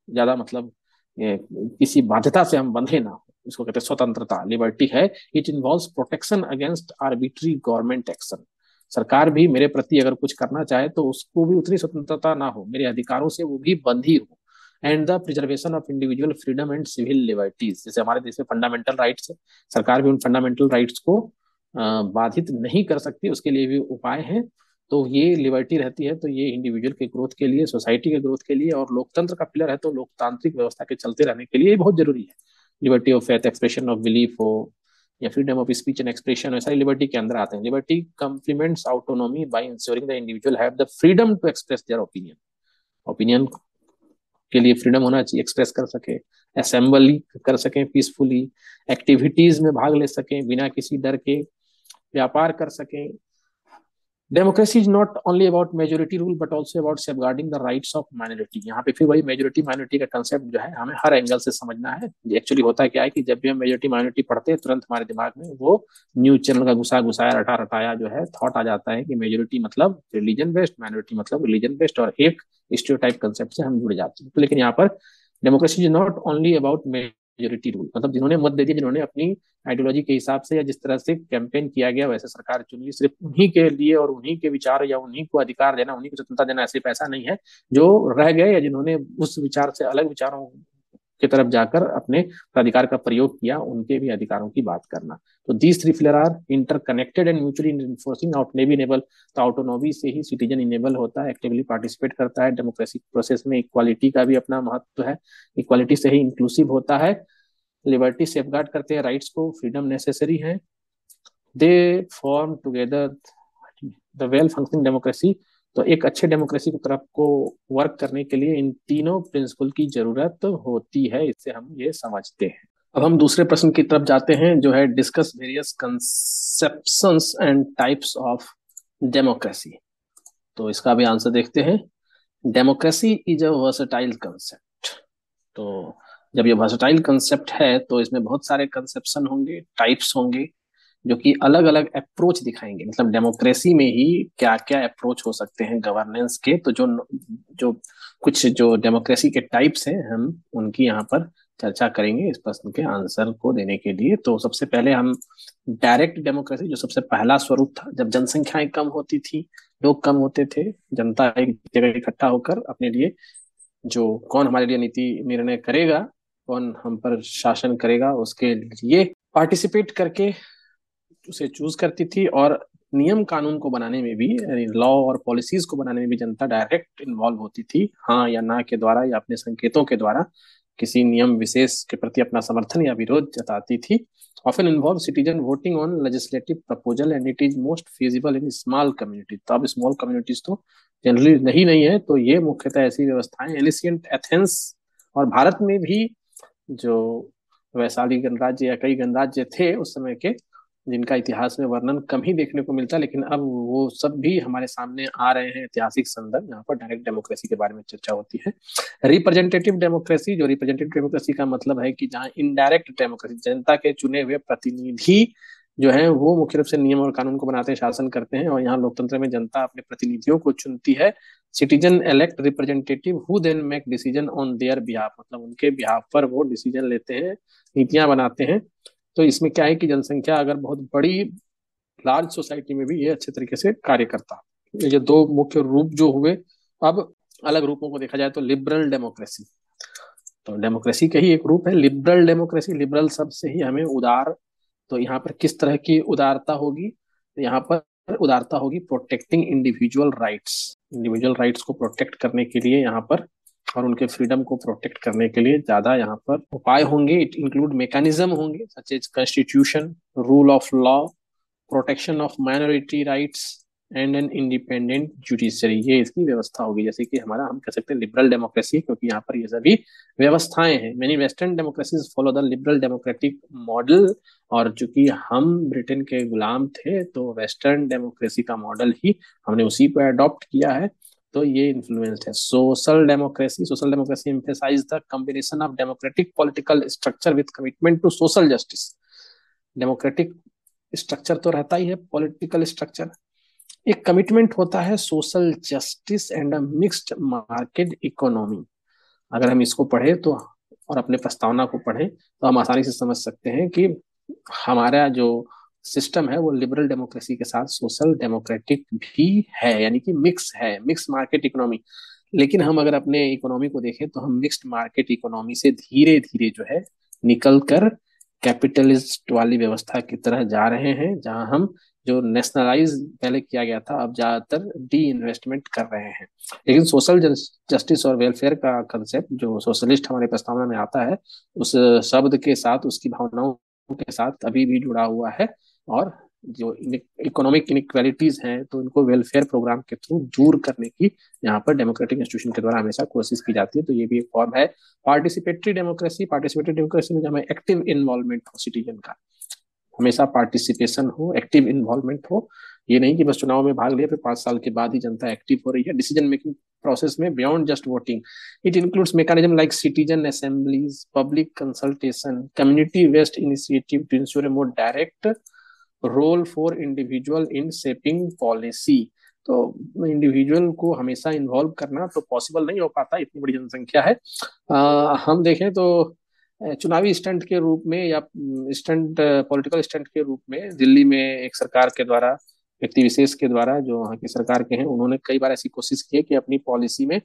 ज्यादा मतलब किसी बाध्यता से हम बंधे ना हो, इसको कहते हैं स्वतंत्रता, लिबर्टी है। It involves protection against arbitrary government action. सरकार भी मेरे प्रति अगर कुछ करना चाहे तो उसको भी उतनी स्वतंत्रता ना हो, मेरे अधिकारों से वो भी बंधी हो। And the preservation of individual freedom and civil liberties, जैसे हमारे देश में फंडामेंटल राइट्स है, सरकार भी उन फंडामेंटल राइट्स को बाधित नहीं कर सकती, उसके लिए भी उपाय हैं। तो ये लिबर्टी रहती है तो ये इंडिविजुअल के ग्रोथ के लिए, सोसाइटी के ग्रोथ के लिए, और लोकतंत्र का पिलर है तो लोकतांत्रिक व्यवस्था के चलते रहने के लिए बहुत जरूरी है। Liberty of faith, expression of belief हो, या freedom of speech and expression, सारी लिबर्टी के अंदर आते हैं। Liberty complements autonomy by ensuring the individual have the freedom to express their opinion, opinion के लिए फ्रीडम होना चाहिए, एक्सप्रेस कर सके, असेंबली कर सकें पीसफुली, एक्टिविटीज में भाग ले सकें बिना किसी डर के, व्यापार कर सकें। Democracy is not only about majority rule but also about safeguarding the rights of minority. यहाँ पे फिर वही मेजोरिटी माइनॉरिटी का कंसेप्ट जो है हमें हर एंगल से समझना है। एक्चुअली होता है क्या है कि जब भी हम मेजोरिटी माइनॉरिटी पढ़ते हैं तुरंत हमारे दिमाग में वो न्यूज चैनल का घुसा घुसाया रटा रटाया जो है थॉट आ जाता है कि मेजोरिटी मतलब रिलीजन बेस्ड, माइनॉरिटी मतलब रिलीजन बेस्ड, और एक स्टीरियोटाइप कंसेप्ट से हम जुड़ जाते हैं। तो लेकिन यहाँ पर democracy is not only about majority rule, मतलब जिन्होंने मत दे दिया, जिन्होंने अपनी आइडियोलॉजी के हिसाब से या जिस तरह से कैंपेन किया गया वैसे सरकार चुनी, सिर्फ उन्हीं के लिए और उन्हीं के विचार या उन्हीं को अधिकार देना, उन्हीं को स्वतंत्रता देना, ऐसे पैसा नहीं है। जो रह गए या जिन्होंने उस विचार से अलग विचारों की तरफ जाकर अपने अधिकार का प्रयोग किया, उनके भी अधिकारों की बात करना। तो these three pillar are interconnected and mutually enforcing. Autonomy enable, तो ऑटोनॉमी से ही सिटीजन इनेबल होता है, एक्टिवली पार्टिसिपेट करता है डेमोक्रेसी प्रोसेस में। इक्वालिटी का भी अपना महत्व है, इक्वालिटी से ही इंक्लूसिव होता है। लिबर्टी सेफगार्ड करते हैं राइट्स को, फ्रीडम नेसेसरी है, they form together the well functioning democracy. तो एक अच्छे डेमोक्रेसी की तरफ को वर्क करने के लिए इन तीनों प्रिंसिपल की जरूरत होती है, इससे हम ये समझते हैं। अब हम दूसरे प्रश्न की तरफ जाते हैं जो है discuss various conceptions and types of democracy. तो इसका भी आंसर देखते हैं। Democracy is a versatile concept. तो जब ये वर्सटाइल कंसेप्ट है तो इसमें बहुत सारे कंसेप्शन होंगे, टाइप्स होंगे, जो कि अलग अलग अप्रोच दिखाएंगे। मतलब डेमोक्रेसी में ही क्या क्या अप्रोच हो सकते हैं गवर्नेंस के। तो जो जो कुछ जो डेमोक्रेसी के टाइप्स हैं हम उनकी यहाँ पर चर्चा करेंगे इस प्रश्न के आंसर को देने के लिए। तो सबसे पहले हम डायरेक्ट डेमोक्रेसी, जो सबसे पहला स्वरूप था जब जनसंख्याएं कम होती थी, लोग कम होते थे, जनता एक जगह इकट्ठा होकर अपने लिए जो कौन हमारे लिए नीति निर्णय करेगा, कौन हम पर शासन करेगा, उसके लिए पार्टिसिपेट करके उसे चूज करती थी। और नियम कानून को बनाने में भी, यानी लॉ और पॉलिसीज को बनाने में भी जनता डायरेक्ट इन्वॉल्व होती थी, हाँ या ना के द्वारा या अपने संकेतों के द्वारा किसी नियम विशेष के प्रति अपना समर्थन या विरोध जताती थी। Often involve citizen voting on legislative proposal and it is most feasible in small communities. तो अब स्मॉल कम्युनिटीज तो जनरली नहीं है, तो ये मुख्यतः ऐसी व्यवस्थाएं एलिसियंट एथेंस और भारत में भी, जो वैशाली गणराज्य या कई गणराज्य थे उस समय के, जिनका इतिहास में वर्णन कम ही देखने को मिलता, लेकिन अब वो सब भी हमारे सामने आ रहे हैं ऐतिहासिक संदर्भ, यहाँ पर डायरेक्ट डेमोक्रेसी के बारे में चर्चा होती है। रिप्रेजेंटेटिव डेमोक्रेसी, जो रिप्रेजेंटेटिव डेमोक्रेसी का मतलब है कि जहाँ इनडायरेक्ट डेमोक्रेसी, जनता के चुने हुए प्रतिनिधि जो है वो मुख्य रूप से नियम और कानून को बनाते हैं, शासन करते हैं। और यहाँ लोकतंत्र में जनता अपने प्रतिनिधियों को चुनती है। Citizen elect representative who then make decision on their behalf, मतलब उनके बिहाफ पर वो डिसीजन लेते हैं, नीतियां बनाते हैं। तो इसमें क्या है कि जनसंख्या अगर बहुत बड़ी, लार्ज सोसाइटी में भी ये अच्छे तरीके से कार्य करता है। ये दो मुख्य रूप जो हुए। अब अलग रूपों को देखा जाए तो लिबरल डेमोक्रेसी, तो डेमोक्रेसी का ही एक रूप है लिबरल डेमोक्रेसी। लिबरल शब्द से ही हमें उदार, तो यहाँ पर किस तरह की उदारता होगी? तो यहाँ पर उदारता होगी protecting individual rights, individual rights को प्रोटेक्ट करने के लिए यहाँ पर, और उनके फ्रीडम को प्रोटेक्ट करने के लिए ज्यादा यहाँ पर उपाय होंगे। इट इंक्लूड मैकेनिज्म होंगे such as constitution, rule of law, protection of minority rights and an independent judiciary. ये इसकी व्यवस्था होगी। जैसे कि हमारा, हम कह सकते हैं लिबरल डेमोक्रेसी, क्योंकि यहाँ पर ये सभी व्यवस्थाएं हैं। Many western democracies follow the liberal democratic model. और चूंकि हम ब्रिटेन के गुलाम थे तो वेस्टर्न डेमोक्रेसी का मॉडल ही हमने उसी को अडॉप्ट किया है। तो ये इन्फ्लुएंस्ड है। Social democracy, social democracy emphasize the combination of democratic political structure with commitment to social justice. Democratic structure तो रहता ही है, पॉलिटिकल स्ट्रक्चर, एक कमिटमेंट होता है social justice and a mixed market economy. अगर हम इसको पढ़े तो, और अपने प्रस्तावना को पढ़े तो हम आसानी से समझ सकते हैं कि हमारा जो सिस्टम है वो लिबरल डेमोक्रेसी के साथ सोशल डेमोक्रेटिक भी है, यानी कि मिक्स है, मिक्स मार्केट इकोनॉमी। लेकिन हम अगर अपने इकोनॉमी को देखें तो हम मिक्स्ड मार्केट इकोनॉमी से धीरे धीरे जो है निकल कर कैपिटलिस्ट वाली व्यवस्था की तरह जा रहे हैं, जहां हम जो नेशनलाइज पहले किया गया था अब ज्यादातर डी इन्वेस्टमेंट कर रहे हैं। लेकिन सोशल जस्टिस और वेलफेयर का कंसेप्ट जो सोशलिस्ट हमारे प्रस्तावना में आता है, उस शब्द के साथ, उसकी भावनाओं के साथ अभी भी जुड़ा हुआ है। और जो इकोनॉमिक इनइक्वालिटीज हैं तो उनको वेलफेयर प्रोग्राम के थ्रू दूर करने की यहाँ पर डेमोक्रेटिक इंस्टीट्यूशन के द्वारा हमेशा कोशिश की जाती है। तो ये भी एक फॉर्म है पार्टिसिपेटरी डेमोक्रेसी। पार्टिसिपेटरी डेमोक्रेसी में हमें एक्टिव इन्वॉल्वमेंट हो सिटीजन का, हमेशा पार्टिसिपेशन हो, एक्टिव इन्वॉल्वमेंट हो। ये नहीं कि बस चुनाव में भाग लिया फिर 5 साल के बाद ही जनता एक्टिव हो रही है डिसीजन मेकिंग प्रोसेस में, beyond just voting. It includes mechanism like citizen assemblies, public consultation, community based initiative to ensure a more direct role for individual in shaping policy. तो इंडिविजुअल को हमेशा इन्वॉल्व करना तो possible नहीं हो पाता, इतनी बड़ी जनसंख्या है। हम देखें तो चुनावी स्टंट के रूप में या स्टंट, पॉलिटिकल स्टंट के रूप में दिल्ली में एक सरकार के द्वारा, व्यक्ति विशेष के द्वारा जो वहाँ की सरकार के हैं, उन्होंने कई बार ऐसी कोशिश की है कि अपनी पॉलिसी में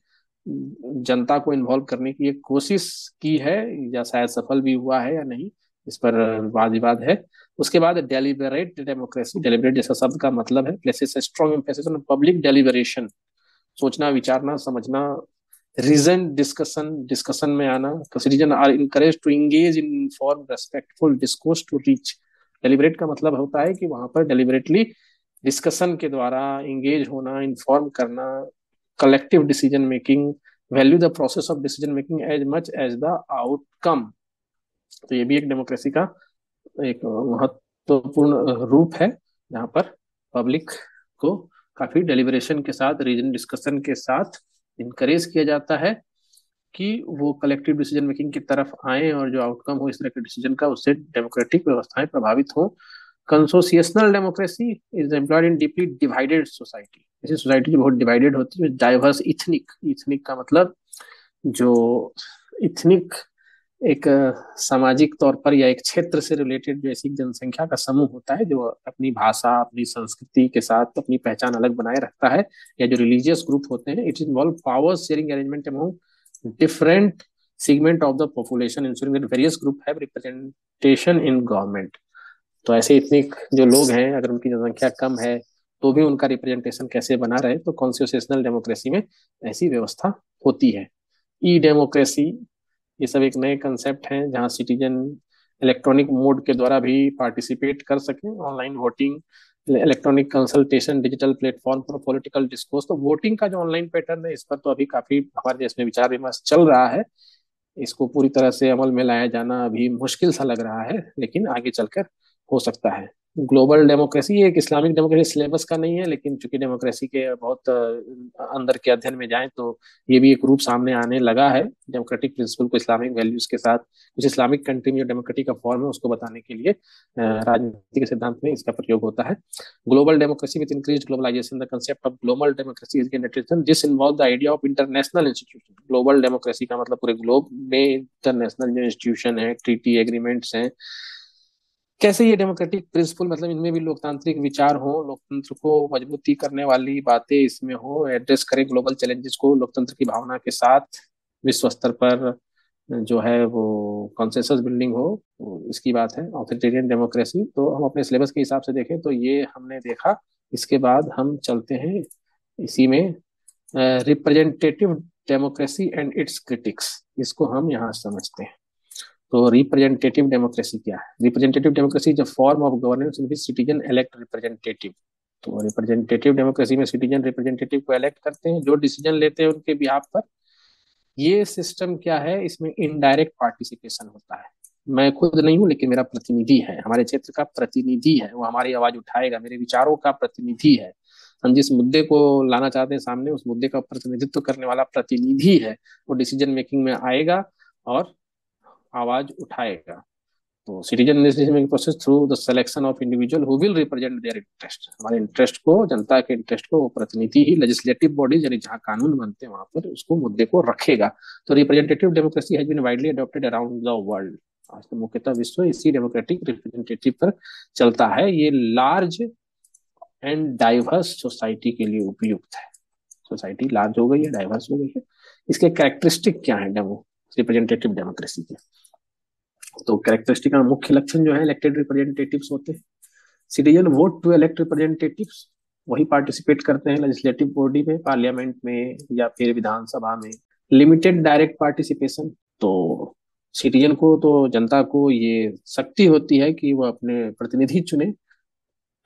जनता को इन्वॉल्व करने की एक कोशिश की है, या शायद सफल भी हुआ है या नहीं, इस पर वाद विवाद है। उसके बाद डेलिबरेट डेमोक्रेसी, डेलिबरेट जैसा शब्द का मतलब है places strong emphasis on public deliberation, सोचना, विचारना, समझना, रीजन डिस्कशन, डिस्कशन में आना। Citizen are encourage to engage in inform respectful discourse to reach. Deliberate का मतलब होता है कि वहां पर डेलिबरेटली डिस्कशन के द्वारा इंगेज होना, इन्फॉर्म करना, collective decision making, value the process of decision making as much as the outcome. तो ये भी एक डेमोक्रेसी का एक महत्वपूर्ण रूप है, जहाँ पर पब्लिक को काफी डेलिब्रेशन के साथ, रीजन डिस्कशन के साथ इनकरेज किया जाता है कि वो कलेक्टिव डिसीजन मेकिंग की तरफ आए, और जो आउटकम हो इस तरह के डिसीजन का, उससे डेमोक्रेटिक व्यवस्थाएं प्रभावित हो। Consociational democracy is employed in deeply divided society. ऐसी सोसाइटी जो बहुत डिवाइडेड होती है, डाइवर्स इथनिक, इथनिक का मतलब जो इथनिक एक सामाजिक तौर पर या एक क्षेत्र से रिलेटेड जो ऐसी जनसंख्या का समूह होता है जो अपनी भाषा, अपनी संस्कृति के साथ अपनी पहचान अलग बनाए रखता है, या जो रिलीजियस ग्रुप होते हैं। It involve power sharing arrangement among different segment of the population ensuring that various group have representation in government. तो ऐसे इतने जो लोग हैं, अगर उनकी जनसंख्या कम है तो भी उनका रिप्रेजेंटेशन कैसे बना रहे, तो कॉन्स्टिट्यूशनल डेमोक्रेसी में ऐसी व्यवस्था होती है। ई डेमोक्रेसी, ये सब एक नए कंसेप्ट हैं जहां सिटीजन इलेक्ट्रॉनिक मोड के द्वारा भी पार्टिसिपेट कर सकें, online voting, electronic consultation, digital platform for political discourse. तो वोटिंग का जो ऑनलाइन पैटर्न है, इस पर तो अभी काफी हमारे देश में विचार विमर्श चल रहा है। इसको पूरी तरह से अमल में लाया जाना अभी मुश्किल सा लग रहा है, लेकिन आगे चलकर हो सकता है। ग्लोबल डेमोक्रेसी एक इस्लामिक डेमोक्रेसी सिलेबस का नहीं है, लेकिन चूंकि डेमोक्रेसी के बहुत अंदर के अध्ययन में जाएं तो ये भी एक रूप सामने आने लगा है। डेमोक्रेटिक प्रिंसिपल को इस्लामिक वैल्यूज के साथ कुछ इस्लामिक कंट्री में जो डेमोक्रेटिक का फॉर्म है उसको बताने के लिए राजनीति के सिद्धांत में इसका प्रयोग होता है। Global democracy with increase globalization the concept of global democracy is gain this involve the idea of international institution. Global democracy का मतलब पूरे ग्लोब में इंटरनेशनल जो इंस्टीट्यूशन है, ट्रीटी एग्रीमेंट्स हैं, कैसे ये डेमोक्रेटिक प्रिंसिपल मतलब इनमें भी लोकतांत्रिक विचार हो, लोकतंत्र को मजबूती करने वाली बातें इसमें हो, एड्रेस करें ग्लोबल चैलेंजेस को लोकतंत्र की भावना के साथ, विश्व स्तर पर जो है वो कॉन्सेंसस बिल्डिंग हो, तो इसकी बात है। ऑथोरिटेरियन डेमोक्रेसी तो हम अपने सिलेबस के हिसाब से देखें तो ये हमने देखा। इसके बाद हम चलते हैं इसी में representative democracy and it's critics, इसको हम यहाँ समझते हैं। तो रिप्रेजेंटेटिव डेमोक्रेसी क्या है? Representative democracy is a form of governance in which citizen elect representative. तो रिप्रेजेंटेटिव डेमोक्रेसी में सिटीजन रिप्रेजेंटेटिव को इलेक्ट करते हैं जो डिसीजन लेते हैं उनके बिहाफ पर। ये सिस्टम क्या है, इसमें इनडायरेक्ट पार्टिसिपेशन होता है। मैं खुद नहीं हूं लेकिन मेरा प्रतिनिधि है, हमारे क्षेत्र का प्रतिनिधि है, वो हमारी आवाज उठाएगा, मेरे विचारों का प्रतिनिधि है। हम जिस मुद्दे को लाना चाहते हैं सामने, उस मुद्दे का प्रतिनिधित्व करने वाला प्रतिनिधि है, वो डिसीजन मेकिंग में आएगा और आवाज उठाएगा। तो citizen decision making process through the selection of individual who will represent their interest. हमारे इंटरेस्ट को, जनता के इंटरेस्ट को वो प्रतिनिधि ही लेजिस्लेटिव बॉडीज यानी जहाँ कानून बनते हैं वहां पर उसको मुद्दे को रखेगा। तो representative democracy has been widely adopted around the world. आज तो मुख्यतः विश्व इसी डेमोक्रेटिक रिप्रेजेंटेटिव पर चलता है। ये लार्ज एंड डाइवर्स सोसाइटी के लिए उपयुक्त है। सोसाइटी लार्ज हो गई है, डाइवर्स हो गई है। इसके कैरेक्टरिस्टिक क्या है रिप्रेजेंटेटिव डेमोक्रेसी के? तो कैरेक्टरिस्टिक का मुख्य लक्षण जो है इलेक्टेड रिप्रेजेंटेटिव्स होते हैं। Citizen vote to elect representatives, वही पार्टिसिपेट करते हैं लेजिस्लेटिव बॉडी में, पार्लियामेंट में या फिर विधानसभा में। लिमिटेड डायरेक्ट पार्टिसिपेशन, तो सिटीजन को, तो जनता को ये शक्ति होती है कि वो अपने प्रतिनिधि चुने।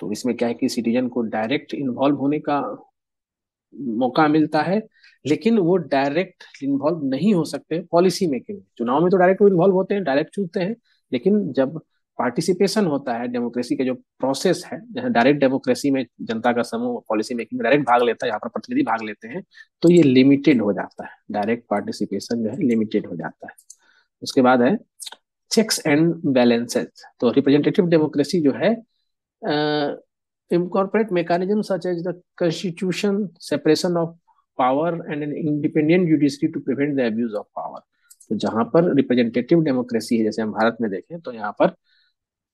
तो इसमें क्या है कि सिटीजन को डायरेक्ट इन्वॉल्व होने का मौका मिलता है, लेकिन वो डायरेक्ट इन्वॉल्व नहीं हो सकते पॉलिसी मेकिंग में। चुनाव में तो डायरेक्ट इन्वॉल्व होते हैं, डायरेक्ट चुनते हैं, लेकिन जब पार्टिसिपेशन होता है डेमोक्रेसी के जो प्रोसेस है, जैसे डायरेक्ट डेमोक्रेसी में जनता का समूह पॉलिसी मेकिंग में डायरेक्ट भाग लेता है, यहाँ पर प्रतिनिधि भाग लेते हैं, तो ये लिमिटेड हो जाता है। डायरेक्ट पार्टिसिपेशन जो है लिमिटेड हो जाता है। उसके बाद है चेक्स एंड बैलेंसेस। तो रिप्रेजेंटेटिव डेमोक्रेसी जो है incorporate mechanisms such as the constitution, separation of power and an independent judiciary to prevent the abuse of power। तो जहां पर रिप्रेजेंटेटिव डेमोक्रेसी है, जैसे हम भारत में देखें तो यहाँ पर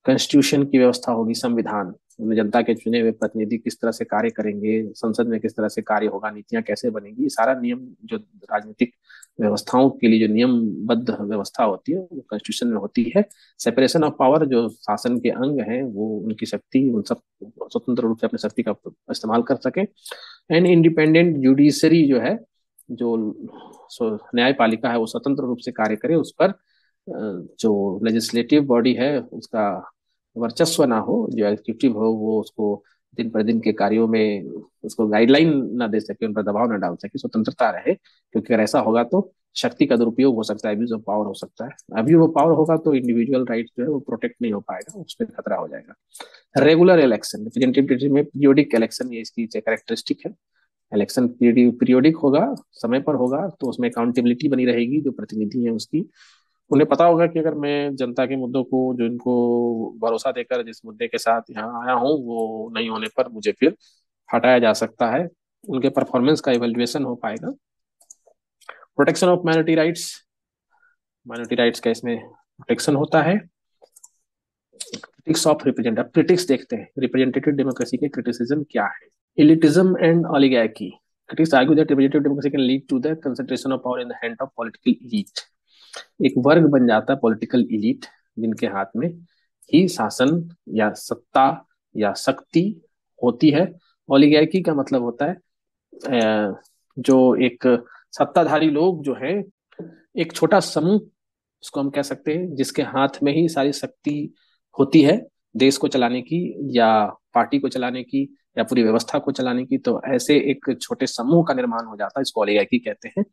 कॉन्स्टिट्यूशन की व्यवस्था होगी, संविधान में जनता के चुने हुए प्रतिनिधि किस तरह से कार्य करेंगे, संसद में किस तरह से कार्य होगा, नीतियां कैसे बनेंगी, ये सारा नियम जो राजनीतिक व्यवस्थाओं के लिए जो नियमबद्ध व्यवस्था होती है वो कॉन्स्टिट्यूशन में होती है। सेपरेशन ऑफ पावर, जो शासन के अंग हैं वो उनकी शक्ति, उन सब स्वतंत्र रूप से अपनी शक्ति का इस्तेमाल कर सके। एंड इंडिपेंडेंट जुडिशरी जो है, जो न्यायपालिका है वो स्वतंत्र रूप से कार्य करे, उस पर जो लेजिस्लेटिव बॉडी है उसका वर्चस्व ना हो, जो एग्जीक्यूटिव हो वो उसको दिन पर दिन के कार्यों में उसको गाइडलाइन ना दे सके, उन पर दबाव ना डाल सके, स्वतंत्रता रहे। क्योंकि अगर ऐसा होगा तो शक्ति का दुरुपयोग हो सकता है, अब्यूज ऑफ पावर हो सकता है। अब्यूज ऑफ पावर होगा तो इंडिविजुअल राइट जो है वो प्रोटेक्ट नहीं हो पाएगा, उस पर खतरा हो जाएगा। रेगुलर इलेक्शन, रिप्रेजेंटेटिव में पीरियोडिक इलेक्शन, ये इसकी कैरेक्टरिस्टिक है। इलेक्शन पीरियोडिक होगा, समय पर होगा, तो उसमें अकाउंटेबिलिटी बनी रहेगी। जो प्रतिनिधि है उसकी, उन्हें पता होगा कि अगर मैं जनता के मुद्दों को, जो इनको भरोसा देकर जिस मुद्दे के साथ यहाँ आया हूँ, वो नहीं होने पर मुझे फिर हटाया जा सकता है। उनके परफॉर्मेंस का इवेल्युएशन हो पाएगा। Protection of minority rights, minority rights का इसमें प्रोटेक्शन होता है। क्रिटिक्स ऑफ रिप्रेजेंटेटिव, क्रिटिक्स देखते हैं रिप्रेजेंटेटिव डेमोक्रेसी के क्रिटिसिज्म क्या है। Elitism and oligarchy, critics argue that representative democracy can lead to the concentration of power in the hand of political elite। एक वर्ग बन जाता है पॉलिटिकल इलीट, जिनके हाथ में ही शासन या सत्ता या शक्ति होती है। ओलिगार्की का मतलब होता है जो एक सत्ताधारी लोग जो है, एक छोटा समूह उसको हम कह सकते हैं, जिसके हाथ में ही सारी शक्ति होती है देश को चलाने की या पार्टी को चलाने की या पूरी व्यवस्था को चलाने की, तो ऐसे एक छोटे समूह का निर्माण हो जाता है, इसको ओलिगार्की कहते हैं।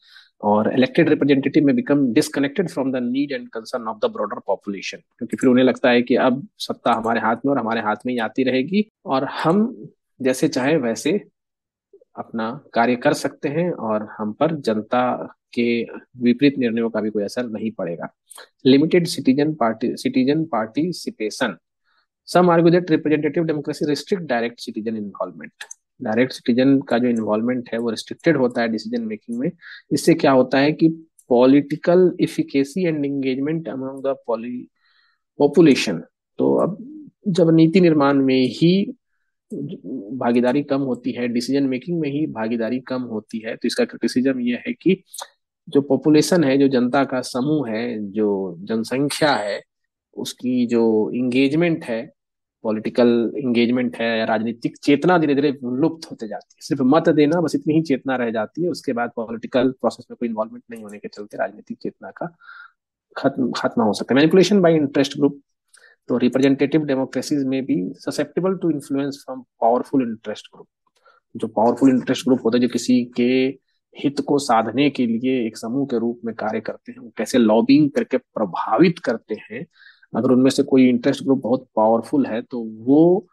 और इलेक्टेड रिप्रेजेंटेटिव में become disconnected from the need and concern of the broader population, क्योंकि फिर उन्हें लगता है कि अब सत्ता हमारे हाथ में और हमारे हाथ में ही आती रहेगी, और हम जैसे चाहे वैसे अपना कार्य कर सकते हैं, और हम पर जनता के विपरीत निर्णयों का भी कोई असर नहीं पड़ेगा। Limited citizen participation. Some argue that representative democracy restrict direct citizen involvement. Direct citizen का जो इन्वॉल्वमेंट है वो रिस्ट्रिक्टेड होता है डिसीजन मेकिंग में। इससे क्या होता है कि political efficacy and engagement among the population. तो अब जब नीति निर्माण में ही भागीदारी कम होती है, डिसीजन मेकिंग में ही भागीदारी कम होती है, तो इसका क्रिटिसिज्म ये है कि जो पॉपुलेशन है, जो जनता का समूह है, जो जनसंख्या है, उसकी जो इंगेजमेंट है, पॉलिटिकल इंगेजमेंट है या राजनीतिक चेतना धीरे धीरे लुप्त होते जाती है। सिर्फ मत देना, बस इतनी ही चेतना रह जाती है, उसके बाद पॉलिटिकल प्रोसेस में कोई इन्वॉल्वमेंट नहीं होने के चलते राजनीतिक चेतना का खात्मा हो सकता है। Manipulation by interest group. तो रिप्रेजेंटेटिव डेमोक्रेसीज में भी susceptible to influence from powerful interest group. जो पावरफुल इंटरेस्ट ग्रुप होते हैं, जो किसी के हित को साधने के लिए एक समूह के रूप में कार्य करते हैं, वो कैसे लॉबिंग करके प्रभावित करते हैं। अगर उनमें से कोई इंटरेस्ट ग्रुप बहुत पावरफुल है तो वो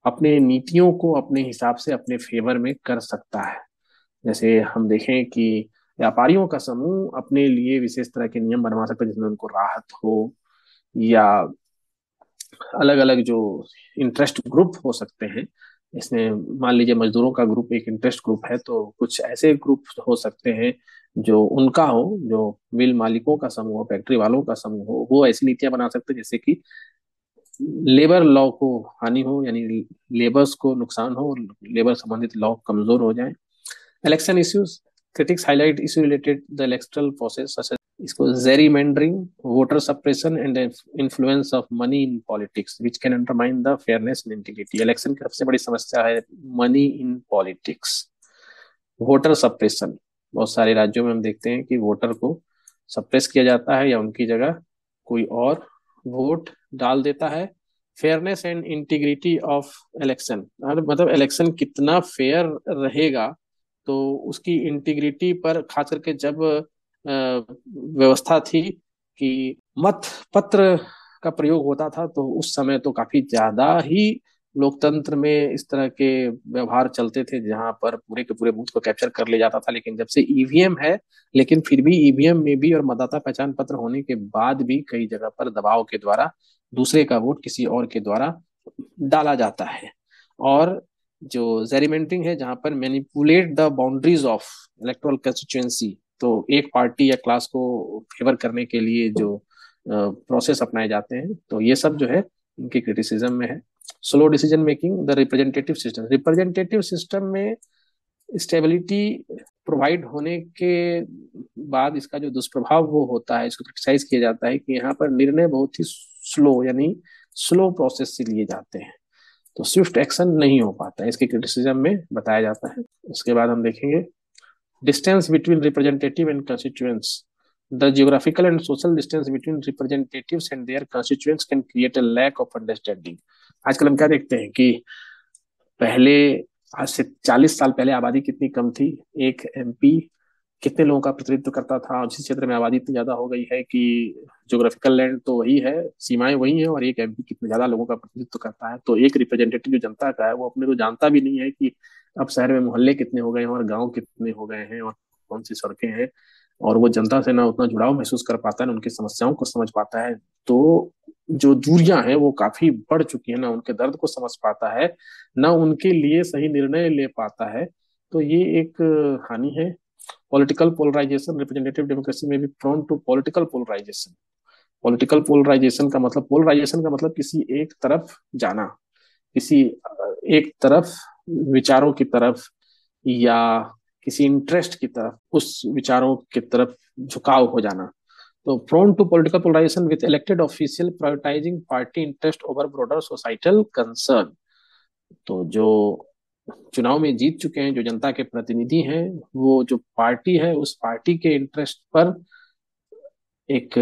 अपने नीतियों को अपने हिसाब से अपने फेवर में कर सकता है। जैसे हम देखें कि व्यापारियों का समूह अपने लिए विशेष तरह के नियम बनवा सकता है जिसमें उनको राहत हो, या अलग अलग जो इंटरेस्ट ग्रुप हो सकते हैं, इसमें मान लीजिए मजदूरों का ग्रुप एक इंटरेस्ट ग्रुप है, तो कुछ ऐसे ग्रुप हो सकते हैं जो उनका हो, जो मिल मालिकों का समूह हो, फैक्ट्री वालों का समूह हो, वो ऐसी नीतियां बना सकते हैं जैसे कि लेबर लॉ को हानि हो, यानी लेबर्स को नुकसान हो, लेबर संबंधित लॉ कमजोर हो जाए। Election issues. Critics highlight issue related the electoral process, इसको gerrymandering, voter suppression and influence of money in politics which can undermine the fairness and integrity. Election की सबसे बड़ी समस्या है money in politics. Voter suppression. बहुत सारे राज्यों में हम देखते हैं कि वोटर को सप्रेस किया जाता है या उनकी जगह कोई और वोट डाल देता है। Fairness and integrity of election, मतलब इलेक्शन कितना फेयर रहेगा, तो उसकी इंटीग्रिटी पर खास करके जब व्यवस्था थी कि मत पत्र का प्रयोग होता था, तो उस समय तो काफी ज्यादा ही लोकतंत्र में इस तरह के व्यवहार चलते थे जहां पर पूरे के पूरे बूथ को कैप्चर कर लिया जाता था। लेकिन जब से ईवीएम है, लेकिन फिर भी ईवीएम में भी और मतदाता पहचान पत्र होने के बाद भी कई जगह पर दबाव के द्वारा दूसरे का वोट किसी और के द्वारा डाला जाता है। और जो जेरिमेंटरिंग है, जहां पर manipulate the boundaries of electoral constituency, तो एक पार्टी या क्लास को फेवर करने के लिए जो प्रोसेस अपनाए जाते हैं, तो ये सब जो है इनकी क्रिटिसिज्म में है। Slow decision making the representative system में स्टेबिलिटी प्रोवाइड होने के बाद इसका जो दुष्प्रभाव वो होता है, इसको क्रिटिसाइज किया जाता है कि यहाँ पर निर्णय बहुत ही स्लो, यानी स्लो प्रोसेस से लिए जाते हैं, तो स्विफ्ट एक्शन नहीं हो पाता है, इसके क्रिटिसिज्म में बताया जाता है। उसके बाद हम देखेंगे distance between representative and constituents. The geographical and social distance between representatives and their constituents can create a lack of understanding. आजकल हम क्या देखते हैं कि पहले, आज से 40 साल पहले आबादी कितनी कम थी, एक एमपी कितने लोगों का प्रतिनिधित्व करता था, और जिस क्षेत्र में आबादी इतनी ज्यादा हो गई है कि ज्योग्राफिकल लैंड तो वही है, सीमाएं वही हैं, और एक एमपी कितने ज्यादा लोगों का प्रतिनिधित्व करता है। तो एक रिप्रेजेंटेटिव जो जनता का है, वो अपने को जानता भी नहीं है कि अब शहर में मोहल्ले कितने हो गए हैं और गांव कितने हो गए हैं और कौन सी सड़कें हैं, और वो जनता से ना उतना जुड़ाव महसूस कर पाता है, ना उनकी समस्याओं को समझ पाता है। तो जो दूरियां हैं वो काफी बढ़ चुकी है, ना उनके दर्द को समझ पाता है, ना उनके लिए सही निर्णय ले पाता है। तो ये एक हानि है। Political polarisation. रिप्रेजेंटेटिव डेमोक्रेसी में भी prone to political polarization. Polarization का मतलब किसी एक तरफ जाना, किसी एक तरफ विचारों की तरफ, या किसी इंटरेस्ट की तरफ, उस विचारों की तरफ झुकाव हो जाना। तो prone to political polarization with elected official prioritizing party interest over broader societal concern. तो जो चुनाव में जीत चुके हैं, जो जनता के प्रतिनिधि हैं, वो जो पार्टी है उस पार्टी के इंटरेस्ट पर एक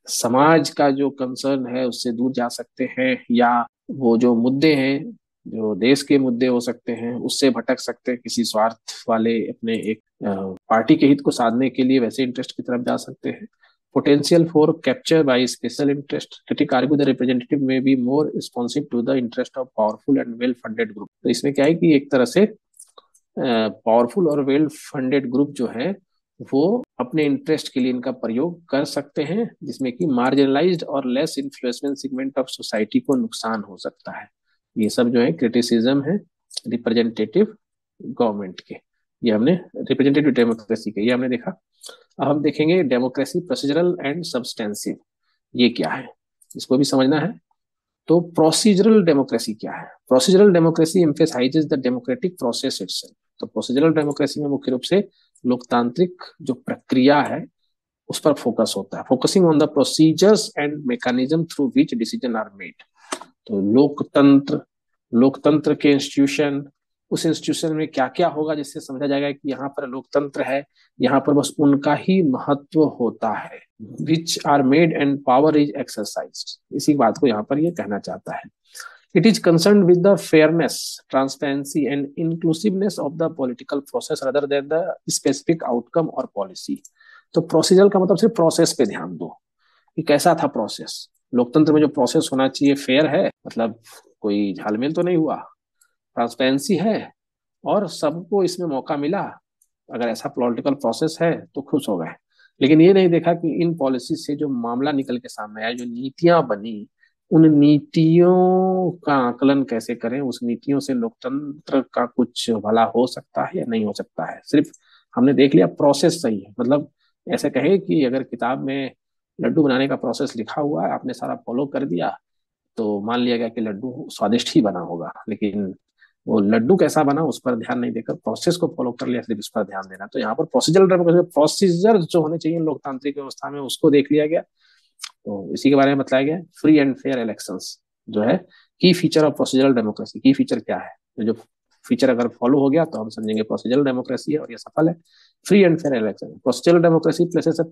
समाज का जो कंसर्न है उससे दूर जा सकते हैं, या वो जो मुद्दे हैं जो देश के मुद्दे हो सकते हैं उससे भटक सकते हैं, किसी स्वार्थ वाले अपने एक पार्टी के हित को साधने के लिए वैसे इंटरेस्ट की तरफ जा सकते हैं। Potential for capture by special interest, critic argue the representative may be more responsive to the interest of powerful and well funded group. तो इसमें क्या है कि एक तरह से पावरफुल और वेल फंडेड ग्रुप जो है वो अपने इंटरेस्ट के लिए इनका प्रयोग कर सकते हैं, जिसमें कि मार्जिनलाइज्ड और लेस इन्फ्लुएंसमेंट सेगमेंट ऑफ सोसाइटी को नुकसान हो सकता है। ये सब जो है क्रिटिसिज्म है रिप्रेजेंटेटिव गवर्नमेंट के। ये हमने रिप्रेजेंटेटिव डेमोक्रेसी के ये हमने देखा। अब हम देखेंगे डेमोक्रेसी प्रोसीजरल एंड सब्सटेंसिव, ये क्या है, इसको भी समझना है। तो प्रोसीजरल डेमोक्रेसी क्या है? Procedural democracy emphasises the democratic process itself. तो प्रोसीजरल डेमोक्रेसी में मुख्य रूप से लोकतांत्रिक जो प्रक्रिया है उस पर फोकस होता है, focusing on the procedures and mechanism through which decision are made. तो लोकतंत्र, लोकतंत्र के इंस्टीट्यूशन, उस इंस्टीट्यूशन में क्या क्या होगा जिससे समझा जाएगा कि यहाँ पर लोकतंत्र है, यहाँ पर बस उनका ही महत्व होता है। Which are made and power is exercised, इसी बात को यहाँ पर ये कहना चाहता है। It is concern with the fairness, transparency and inclusiveness of the political process rather than the specific outcome और पॉलिसी। तो प्रोसीजर का मतलब सिर्फ प्रोसेस पे ध्यान दो कि कैसा था प्रोसेस। लोकतंत्र में जो प्रोसेस होना चाहिए फेयर है, मतलब कोई झालमेल तो नहीं हुआ, ट्रांसपेरेंसी है और सबको इसमें मौका मिला, अगर ऐसा पॉलिटिकल प्रोसेस है तो खुश हो गए। लेकिन ये नहीं देखा कि इन पॉलिसी से जो मामला निकल के सामने आया, जो नीतियां बनी, उन नीतियों का आकलन कैसे करें, उस नीतियों से लोकतंत्र का कुछ भला हो सकता है या नहीं हो सकता है। सिर्फ हमने देख लिया प्रोसेस सही है, मतलब ऐसे कहे कि अगर किताब में लड्डू बनाने का प्रोसेस लिखा हुआ है, आपने सारा फॉलो कर दिया, तो मान लिया गया कि लड्डू स्वादिष्ट ही बना होगा। लेकिन वो लड्डू कैसा बना उस पर ध्यान नहीं देकर प्रोसेस को फॉलो कर लिया, सिर्फ उस पर ध्यान देना। तो यहाँ पर प्रोसीजरल डेमोक्रेसी, प्रोसीजर जो होने चाहिए लोकतांत्रिक व्यवस्था में, उसको देख लिया गया। तो इसी के बारे में बताया गया। फ्री एंड फेयर इलेक्शंस जो है की फीचर ऑफ प्रोसीजरल डेमोक्रेसी। की फीचर क्या है? तो जो फीचर अगर फॉलो हो गया तो हम समझेंगे प्रोसीजरल डेमोक्रेसी है और ये सफल है। Free and fair election, procedural democracy places a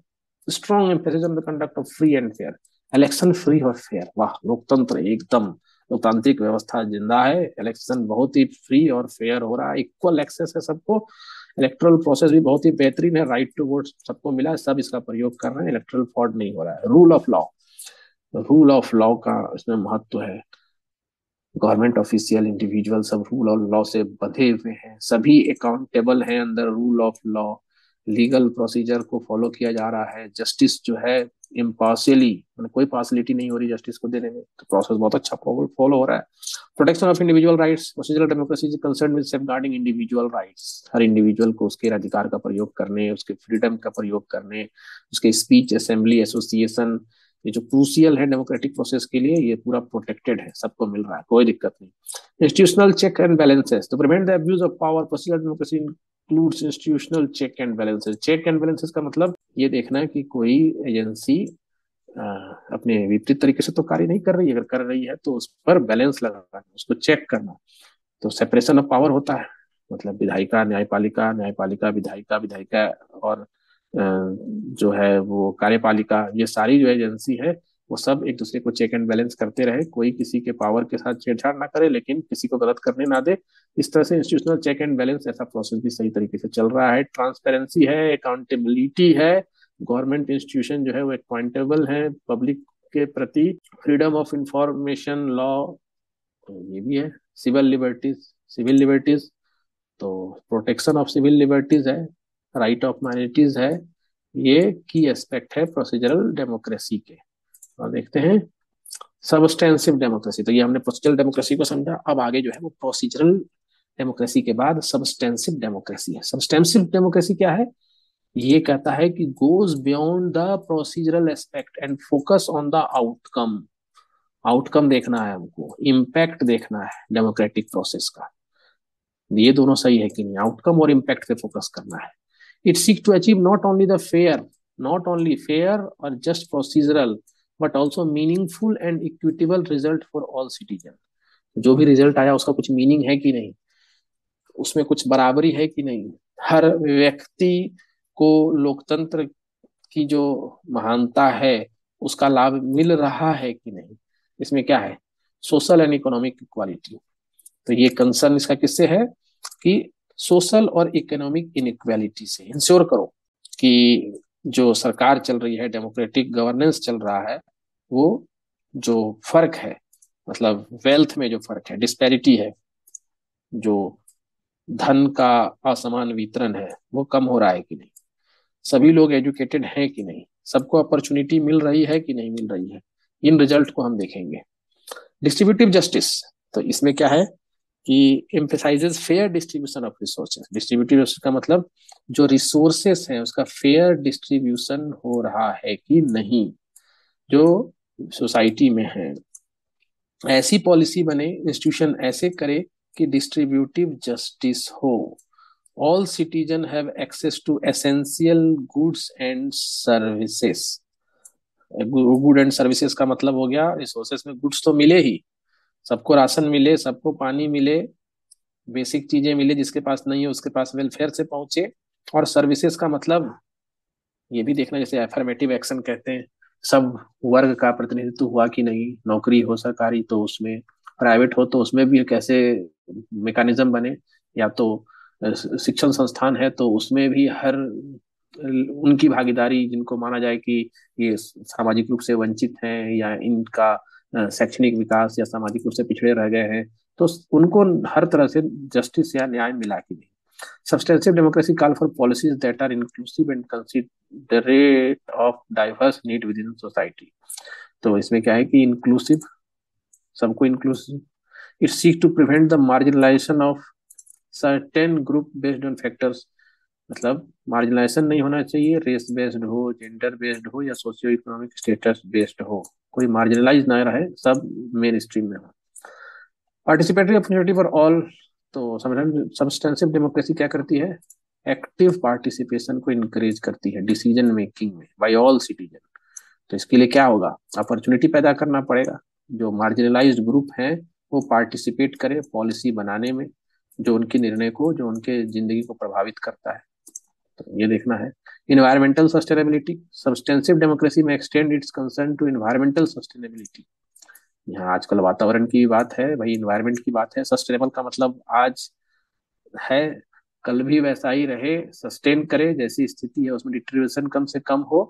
strong emphasis on the conduct of free and fair election. Free और फेयर, वाह, लोकतंत्र एकदम, लोकतांत्रिक व्यवस्था जिंदा है, इलेक्शन बहुत ही फ्री और फेयर हो रहा है, इक्वल एक्सेस है सबको, इलेक्ट्रल प्रोसेस भी बहुत ही बेहतरीन है, राइट टू वोट सबको मिला है, सब इसका प्रयोग कर रहे हैं, इलेक्ट्रल फ्रॉड नहीं हो रहा है। Rule of law, rule of law का इसमें महत्व है। गवर्नमेंट ऑफिशियल इंडिविजुअल सब रूल ऑफ लॉ से बंधे हुए हैं, सभी अकाउंटेबल हैं अंदर rule of law. Legal procedure को फॉलो किया जा रहा है। जस्टिस जो है इम्पार्शियली, मतलब कोई पार्शलिटी नहीं हो रही जस्टिस को देने में, तो प्रोसेस बहुत अच्छा फॉलो हो रहा है। Protection of individual rights, procedural democracy is concern with safeguarding individual rights. Her individual को उसके अधिकार का प्रयोग करने, उसके फ्रीडम का प्रयोग करने, उसके स्पीच, असेंबली, एसोसिएशन, ये जो क्रूसियल है डेमोक्रेटिक प्रोसेस के लिए, ये पूरा प्रोटेक्टेड है, सबको मिल रहा है, कोई दिक्कत नहीं। इंस्टीट्यूशनल चेक एंड बैलेंसेस, तो prevent the abuse of power, procedural democracy includes institutional check and balances. Check and balances का मतलब ये देखना है कि कोई एजेंसी अपने विपरीत तरीके से तो कार्य नहीं कर रही है, अगर कर रही है तो उस पर बैलेंस लगाना, उसको चेक करना। तो सेपरेशन ऑफ पावर होता है, मतलब विधायिका न्यायपालिका, न्यायपालिका विधायिका, विधायिका और जो है वो कार्यपालिका, ये सारी जो एजेंसी है वो सब एक दूसरे को चेक एंड बैलेंस करते रहे, कोई किसी के पावर के साथ छेड़छाड़ ना करे लेकिन किसी को गलत करने ना दे। इस तरह से इंस्टीट्यूशनल चेक एंड बैलेंस, ऐसा प्रोसेस भी सही तरीके से चल रहा है। ट्रांसपेरेंसी है, अकाउंटेबिलिटी है, गवर्नमेंट इंस्टीट्यूशन जो है वो अकाउंटेबल है पब्लिक के प्रति। फ्रीडम ऑफ इंफॉर्मेशन लॉ, ये भी है। सिविल लिबर्टीज, सिविल लिबर्टीज, तो प्रोटेक्शन ऑफ सिविल लिबर्टीज है, राइट ऑफ माइनॉरिटीज है, ये की एस्पेक्ट है प्रोसीजरल डेमोक्रेसी के। और देखते हैं सबस्टेंसिव डेमोक्रेसी। तो ये हमने प्रोसीजरल डेमोक्रेसी को समझा, अब आगे जो है वो प्रोसीजरल डेमोक्रेसी के बाद सबस्टेंसिव डेमोक्रेसी है। सबस्टेंसिव डेमोक्रेसी क्या है? ये कहता है कि goes beyond the procedural aspect and focus on the outcome. Outcome देखना है हमको, इम्पैक्ट देखना है डेमोक्रेटिक प्रोसेस का। ये दोनों सही है कि नहीं, आउटकम और इम्पैक्ट पे फोकस करना है। It seek to achieve not only the fair, not only fair और just procedural, but also meaningful and equitable result for all citizen. जो भी रिजल्ट आया उसका कुछ मीनिंग है कि नहीं, उसमें कुछ बराबरी है कि नहीं, हर व्यक्ति को लोकतंत्र की जो महानता है उसका लाभ मिल रहा है कि नहीं, इसमें क्या है, सोशल एंड इकोनॉमिक इक्वालिटी। तो ये कंसर्न इसका किससे है कि सोशल और इकोनॉमिक इनइक्वालिटी से इंश्योर करो कि जो सरकार चल रही है, डेमोक्रेटिक गवर्नेंस चल रहा है, वो जो फर्क है, मतलब वेल्थ में जो फर्क है, डिस्पैरिटी है, जो धन का असमान वितरण है, वो कम हो रहा है कि नहीं, सभी लोग एजुकेटेड हैं कि नहीं, सबको अपॉर्चुनिटी मिल रही है कि नहीं मिल रही है, इन रिजल्ट को हम देखेंगे। डिस्ट्रीब्यूटिव जस्टिस, तो इसमें क्या है कि emphasises fair distribution of resources. Distributive justice का मतलब जो रिसोर्सेस है उसका फेयर डिस्ट्रीब्यूशन हो रहा है कि नहीं, जो सोसाइटी में है। ऐसी पॉलिसी बने, इंस्टीट्यूशन ऐसे करे कि डिस्ट्रीब्यूटिव जस्टिस हो। All citizen have access to essential goods and services. Good and services का मतलब हो गया रिसोर्सेज में गुड्स तो मिले ही, सबको राशन मिले, सबको पानी मिले, बेसिक चीजें मिले, जिसके पास नहीं है उसके पास वेलफेयर से पहुंचे। और सर्विसेज का मतलब ये भी देखना, जैसे एफर्मेटिव एक्शन कहते हैं, सब वर्ग का प्रतिनिधित्व हुआ कि नहीं, नौकरी हो सरकारी तो उसमें, प्राइवेट हो तो उसमें भी कैसे मेकानिज्म बने, या तो शिक्षण संस्थान है तो उसमें भी हर उनकी भागीदारी जिनको माना जाए कि ये सामाजिक रूप से वंचित हैं या इनका शैक्षणिक विकास या सामाजिक रूप से पिछड़े रह गए हैं, तो उनको हर तरह से जस्टिस या न्याय मिला कि नहीं। Substantive democracy call for policies that are inclusive and considerate of diverse need within society. तो इसमें क्या है कि इंक्लूसिव, सबको inclusive, it seek to prevent the marginalization of certain group based on factors. मतलब मार्जिनलाइजेशन नहीं होना चाहिए, रेस बेस्ड हो, जेंडर बेस्ड हो या सोशियो इकोनॉमिक स्टेटस बेस्ड हो, कोई मार्जिनलाइज ना रहे, सब मेन स्ट्रीम में हो। पार्टिसिपेटरी अपॉर्चुनिटी फॉर ऑल, तो सब्सटेंसिव डेमोक्रेसी क्या करती है, एक्टिव पार्टिसिपेशन को इनकरेज करती है डिसीजन मेकिंग में बाय ऑल सिटीजन। तो इसके लिए क्या होगा, अपॉर्चुनिटी पैदा करना पड़ेगा, जो मार्जिनलाइज्ड ग्रुप हैं वो पार्टिसिपेट करें पॉलिसी बनाने में, जो उनके निर्णय को, जो उनके जिंदगी को प्रभावित करता है। तो ये देखना है। इन्वायरमेंटल सस्टेनेबिलिटी, सब्सटेंसिव डेमोक्रेसी में extend its concern to environmental sustainability. यहाँ आजकल वातावरण की बात है भाई, इन्वायरमेंट की बात है। सस्टेनेबल का मतलब आज है, कल भी वैसा ही रहे, सस्टेन करे, जैसी स्थिति है उसमें डिटरेशन कम से कम हो,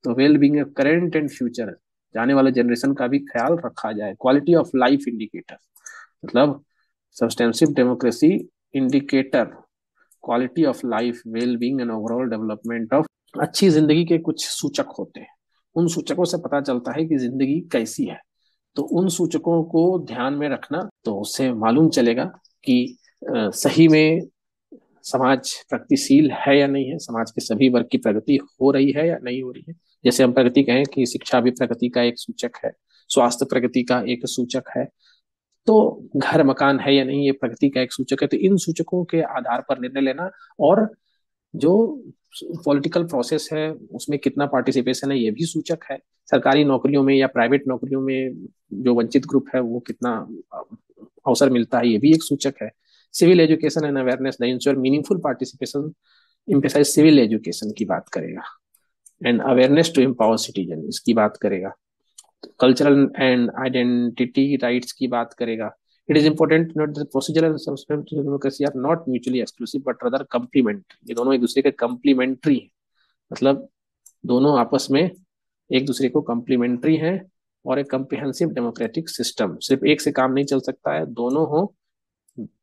तो well being of current and future, जाने वाले जनरेशन का भी ख्याल रखा जाए। क्वालिटी ऑफ लाइफ इंडिकेटर, मतलब substantive democracy indicator quality of life, well being and overall development of, अच्छी जिंदगी के कुछ सूचक होते हैं, उन सूचकों से पता चलता है कि जिंदगी कैसी है। तो उन सूचकों को ध्यान में रखना, तो उससे मालूम चलेगा कि सही में समाज प्रगतिशील है या नहीं है, समाज के सभी वर्ग की प्रगति हो रही है या नहीं हो रही है। जैसे हम प्रगति कहें कि शिक्षा भी प्रगति का एक सूचक है, स्वास्थ्य प्रगति का एक सूचक है, तो घर मकान है या नहीं ये प्रगति का एक सूचक है। तो इन सूचकों के आधार पर निर्णय लेना, और जो पॉलिटिकल प्रोसेस है उसमें कितना पार्टिसिपेशन है ये भी सूचक है। सरकारी नौकरियों में या प्राइवेट नौकरियों में जो वंचित ग्रुप है वो कितना अवसर मिलता है, ये भी एक सूचक है। Civil education and awareness the ensure meaningful participation, emphasize civil education की बात करेगा, and awareness to empower citizen इसकी बात करेगा। कल्चरल एंड आइडेंटिटी राइट्स की बात करेगा। It is important note the procedure and substantive democracy are not mutually exclusive but rather complementary. ये दोनों एक दूसरे के कंप्लीमेंट्री हैं, मतलब दोनों आपस में एक दूसरे को कंप्लीमेंट्री हैं। और एक कम्प्रिहेंसिव डेमोक्रेटिक सिस्टम, सिर्फ एक से काम नहीं चल सकता है, दोनों हो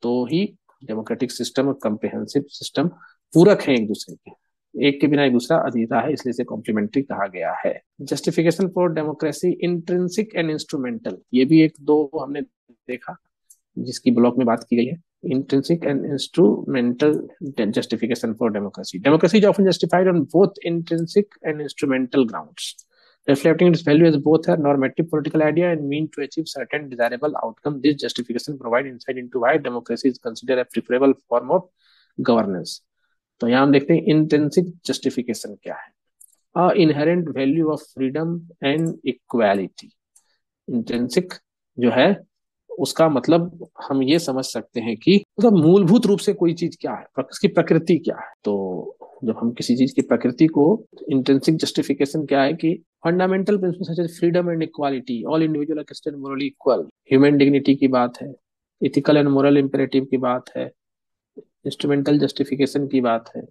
तो ही डेमोक्रेटिक सिस्टम और कम्प्रिहेंसिव सिस्टम पूरक है एक दूसरे के, एक के बिना एक दूसरा अधूरा है, इसलिए इसे कॉम्प्लीमेंट्री कहा गया है। Justification for democracy intrinsic and instrumental, ये भी एक दो हमने देखा जिसकी ब्लॉक में बात की गई है। Intrinsic and instrumental justification for democracy. Democracy is often justified on both intrinsic and instrumental grounds, reflecting its value as both a normative political idea and mean to achieve certain desirable outcome. This justification provide insight into why democracy is considered a preferable form of governance. तो यहाँ हम देखते हैं intrinsic justification क्या है, inherent value of freedom and equality. Intrinsic जो है उसका मतलब हम ये समझ सकते हैं कि मतलब मूलभूत रूप से कोई चीज क्या है, उसकी प्रकृति क्या है। तो जब हम किसी चीज की प्रकृति को, इंट्रिंसिक जस्टिफिकेशन क्या है कि fundamental principle such as freedom and equality, all individual are considered morally equal, human dignity की बात है, इथिकल एंड मोरल इम्पेरेटिव की बात है, इंस्ट्रूमेंटल जस्टिफिकेशन की बात है।